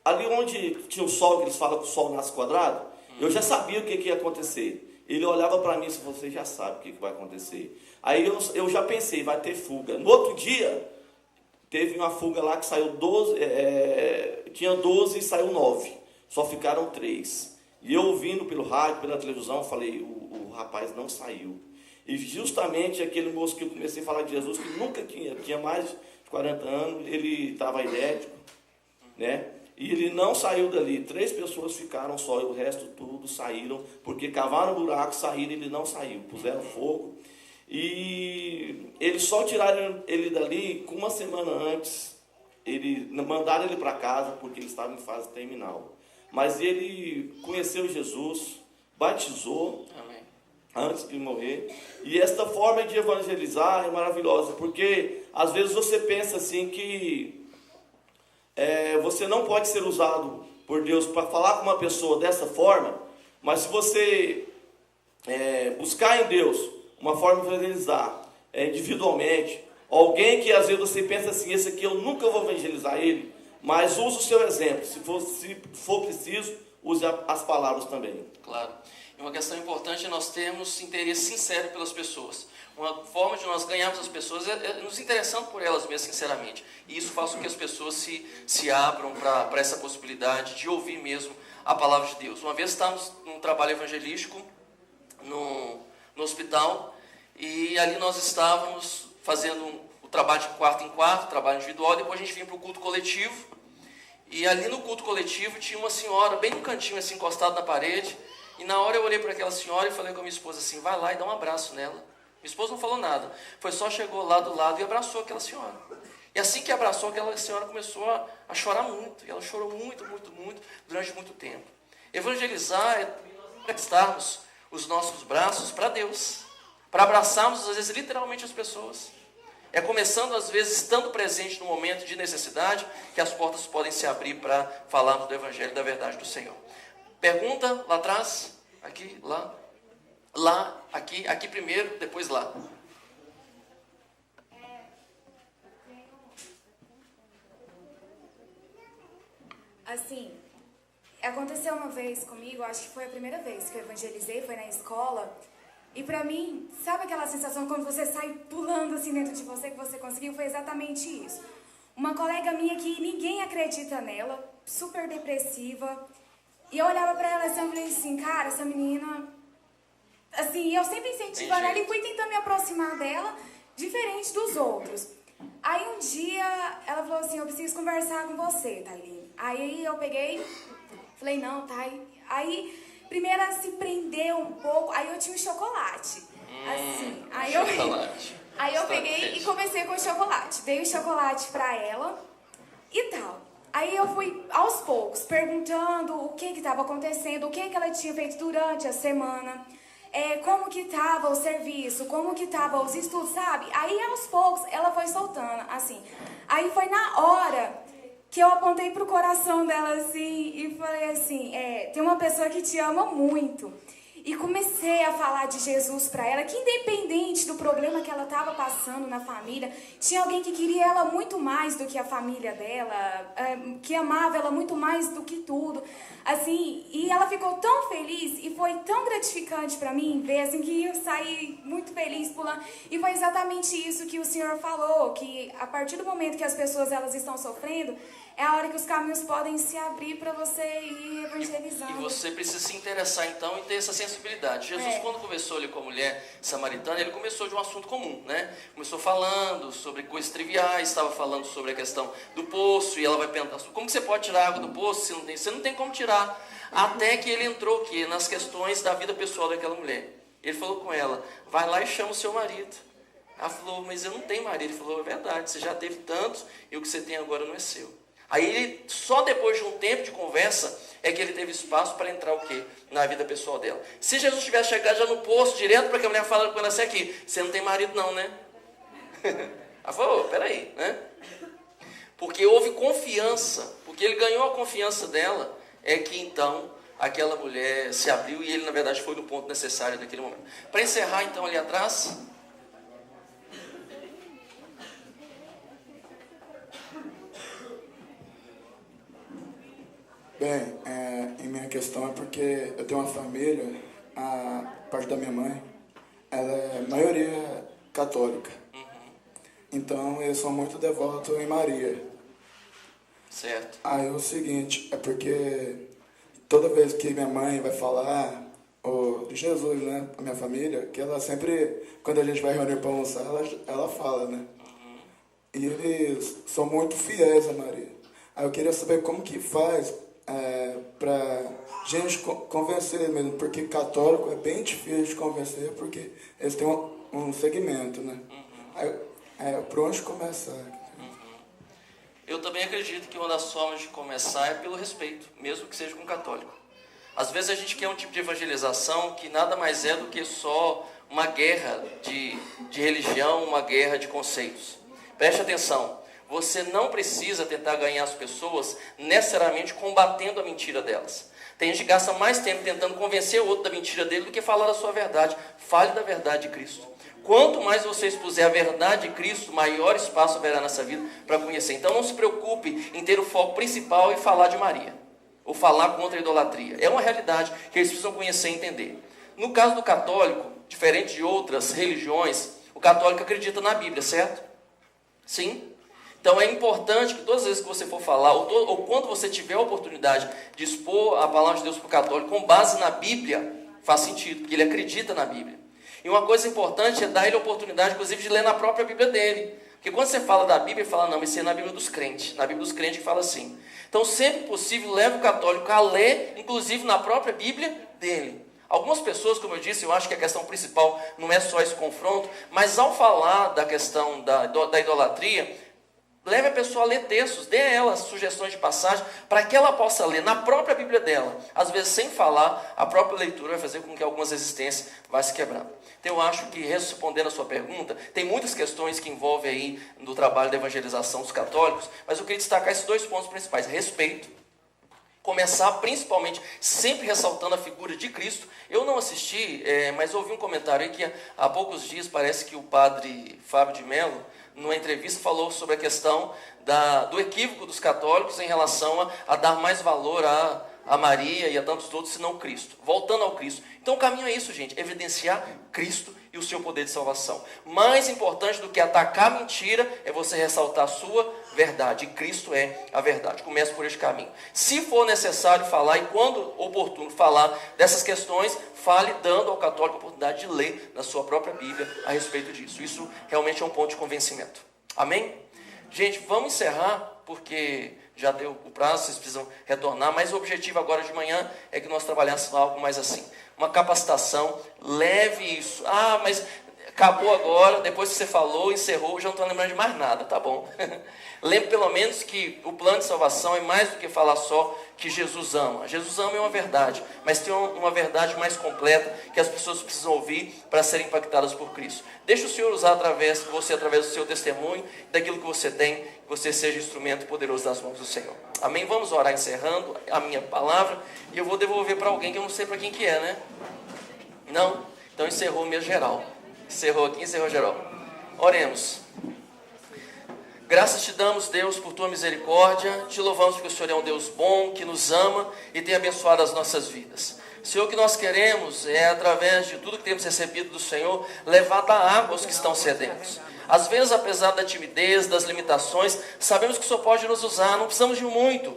Speaker 3: ali onde tinha o sol, que eles falam que o sol nasce quadrado, eu já sabia o que ia acontecer. Ele olhava para mim e disse, você já sabe o que vai acontecer. Aí eu já pensei, vai ter fuga. No outro dia, teve uma fuga lá que saiu 12, tinha 12 e saiu 9. Só ficaram 3. E eu ouvindo pelo rádio, pela televisão, falei, o rapaz não saiu. E justamente aquele moço que eu comecei a falar de Jesus, que nunca tinha mais de 40 anos, ele estava idético, né? E ele não saiu dali. 3 pessoas ficaram só, e o resto tudo saíram, porque cavaram um buraco, saíram, ele não saiu, puseram fogo. E eles só tiraram ele dali com uma semana antes, mandaram ele para casa, porque ele estava em fase terminal. Mas ele conheceu Jesus, batizou,
Speaker 1: Amém.
Speaker 3: antes de morrer. E esta forma de evangelizar é maravilhosa, porque às vezes você pensa assim que você não pode ser usado por Deus para falar com uma pessoa dessa forma, mas se você buscar em Deus uma forma de evangelizar individualmente, alguém que às vezes você pensa assim, esse aqui eu nunca vou evangelizar ele, mas use o seu exemplo, se for preciso, use as palavras também.
Speaker 1: Claro. E uma questão importante é nós termos interesse sincero pelas pessoas. Uma forma de nós ganharmos as pessoas é nos interessando por elas mesmas sinceramente. E isso faz com que as pessoas se abram para essa possibilidade de ouvir mesmo a palavra de Deus. Uma vez estávamos num trabalho evangelístico no hospital, e ali nós estávamos fazendo o trabalho de quarto em quarto, trabalho individual, depois a gente vinha para o culto coletivo, e ali no culto coletivo tinha uma senhora bem no cantinho, assim, encostada na parede, e na hora eu olhei para aquela senhora e falei com a minha esposa assim, vai lá e dá um abraço nela. Minha esposa não falou nada, foi só chegou lá do lado e abraçou aquela senhora. E assim que abraçou, aquela senhora começou a chorar muito, e ela chorou muito, muito, muito, durante muito tempo. Evangelizar é prestarmos os nossos braços para Deus, para abraçarmos, às vezes, literalmente as pessoas. É começando, às vezes, estando presente no momento de necessidade, que as portas podem se abrir para falarmos do Evangelho e da verdade do Senhor. Pergunta lá atrás, aqui, lá, aqui primeiro, depois lá.
Speaker 4: Assim, aconteceu uma vez comigo, acho que foi a primeira vez que eu evangelizei, foi na escola. E pra mim, sabe aquela sensação quando você sai pulando assim dentro de você, que você conseguiu? Foi exatamente isso. Uma colega minha que ninguém acredita nela, super depressiva. E eu olhava pra ela assim, eu falei assim, cara, essa menina... Assim, eu sempre incentivando ela e fui tentando me aproximar dela, diferente dos outros. Aí um dia, ela falou assim, eu preciso conversar com você, Thaline. Aí eu peguei, falei, não, tá. Aí, primeiro ela se prendeu um pouco, aí eu tinha um chocolate. Assim, aí eu peguei e comecei com o chocolate. Dei o chocolate pra ela e tal. Aí eu fui, aos poucos, perguntando o que estava acontecendo, o que ela tinha feito durante a semana, como que estava o serviço, como que estava os estudos, sabe? Aí, aos poucos, ela foi soltando, assim. Aí foi na hora que eu apontei pro coração dela, assim, e falei assim, tem uma pessoa que te ama muito. E comecei a falar de Jesus para ela, que independente do problema que ela estava passando na família, tinha alguém que queria ela muito mais do que a família dela, que amava ela muito mais do que tudo. Assim, e ela ficou tão feliz e foi tão gratificante para mim ver assim, que eu saí muito feliz pulando. E foi exatamente isso que o Senhor falou, que a partir do momento que as pessoas elas estão sofrendo, é a hora que os caminhos podem se abrir para você ir evangelizando.
Speaker 1: E você precisa se interessar, então, e ter essa sensibilidade. Jesus, quando conversou ali com a mulher samaritana, ele começou de um assunto comum, né? Começou falando sobre coisas triviais, estava falando sobre a questão do poço, e ela vai perguntar, como que você pode tirar água do poço? Você não tem como tirar. Até que ele entrou aqui nas questões da vida pessoal daquela mulher. Ele falou com ela, vai lá e chama o seu marido. Ela falou, mas eu não tenho marido. Ele falou, é verdade, você já teve tantos, e o que você tem agora não é seu. Aí ele, só depois de um tempo de conversa, é que ele teve espaço para entrar o quê? Na vida pessoal dela. Se Jesus tivesse chegado já no poço, direto para que a mulher falando com ela assim aqui, você não tem marido não, né? Ela falou, peraí, né? Porque houve confiança, porque ele ganhou a confiança dela, é que então aquela mulher se abriu e ele na verdade foi no ponto necessário naquele momento. Para encerrar então ali atrás...
Speaker 5: Bem, em minha questão é porque eu tenho uma família, a parte da minha mãe, ela é maioria católica. Então, eu sou muito devoto em Maria.
Speaker 1: Certo.
Speaker 5: Aí é o seguinte, é porque toda vez que minha mãe vai falar de Jesus, né, a minha família, que ela sempre, quando a gente vai reunir para almoçar, ela fala, né? E eles são muito fiéis a Maria. Aí eu queria saber como que faz para gente convencer mesmo, porque católico é bem difícil de convencer, porque eles têm um segmento, né? Por onde começar?
Speaker 1: Eu também acredito que uma das formas de começar é pelo respeito, mesmo que seja com o católico. Às vezes a gente quer um tipo de evangelização que nada mais é do que só uma guerra de religião, uma guerra de conceitos. Preste atenção, você não precisa tentar ganhar as pessoas necessariamente combatendo a mentira delas. Tem gente que gasta mais tempo tentando convencer o outro da mentira dele do que falar a sua verdade. Fale da verdade de Cristo. Quanto mais você expuser a verdade de Cristo, maior espaço haverá nessa vida para conhecer. Então não se preocupe em ter o foco principal e falar de Maria, ou falar contra a idolatria. É uma realidade que eles precisam conhecer e entender. No caso do católico, diferente de outras religiões, o católico acredita na Bíblia, certo? Sim. Então é importante que todas as vezes que você for falar, ou quando você tiver a oportunidade de expor a palavra de Deus para o católico com base na Bíblia, faz sentido, porque ele acredita na Bíblia. E uma coisa importante é dar ele a oportunidade, inclusive, de ler na própria Bíblia dele. Porque quando você fala da Bíblia, ele fala, não, isso é na Bíblia dos crentes. Na Bíblia dos crentes que fala assim. Então, sempre possível, leve o católico a ler, inclusive na própria Bíblia dele. Algumas pessoas, como eu disse, eu acho que a questão principal não é só esse confronto, mas ao falar da questão da idolatria, leve a pessoa a ler textos, dê a ela sugestões de passagem, para que ela possa ler na própria Bíblia dela. Às vezes, sem falar, a própria leitura vai fazer com que algumas resistências vá se quebrando. Então, eu acho que, respondendo a sua pergunta, tem muitas questões que envolvem aí no trabalho da evangelização dos católicos, mas eu queria destacar esses dois pontos principais. Respeito. Começar, principalmente, sempre ressaltando a figura de Cristo. Eu não assisti, mas ouvi um comentário aí que há poucos dias parece que o padre Fábio de Mello, numa entrevista, falou sobre a questão do equívoco dos católicos em relação a dar mais valor a Maria e a tantos outros, senão Cristo. Voltando ao Cristo. Então o caminho é isso, gente, evidenciar Cristo e o seu poder de salvação. Mais importante do que atacar a mentira é você ressaltar a sua verdade. E Cristo é a verdade. Comece por este caminho. Se for necessário falar, e quando oportuno falar dessas questões, fale dando ao católico a oportunidade de ler na sua própria Bíblia a respeito disso. Isso realmente é um ponto de convencimento. Amém? Gente, vamos encerrar, porque já deu o prazo, vocês precisam retornar, mas o objetivo agora de manhã é que nós trabalhássemos algo mais assim. Uma capacitação, leve isso. Ah, mas acabou agora, depois que você falou, encerrou, já não estou lembrando de mais nada, tá bom. Lembre pelo menos que o plano de salvação é mais do que falar só que Jesus ama. Jesus ama é uma verdade, mas tem uma verdade mais completa que as pessoas precisam ouvir para serem impactadas por Cristo. Deixa o Senhor usar através do seu testemunho, daquilo que você tem, que você seja instrumento poderoso das mãos do Senhor. Amém? Vamos orar encerrando a minha palavra e eu vou devolver para alguém que eu não sei para quem que é, né? Não? Então encerrou mesmo geral. Encerrou aqui, encerrou geral. Oremos. Graças te damos, Deus, por tua misericórdia. Te louvamos porque o Senhor é um Deus bom, que nos ama e tem abençoado as nossas vidas. Senhor, o que nós queremos é, através de tudo que temos recebido do Senhor, levar da água aos que estão sedentos. Às vezes, apesar da timidez, das limitações, sabemos que o Senhor pode nos usar, não precisamos de muito.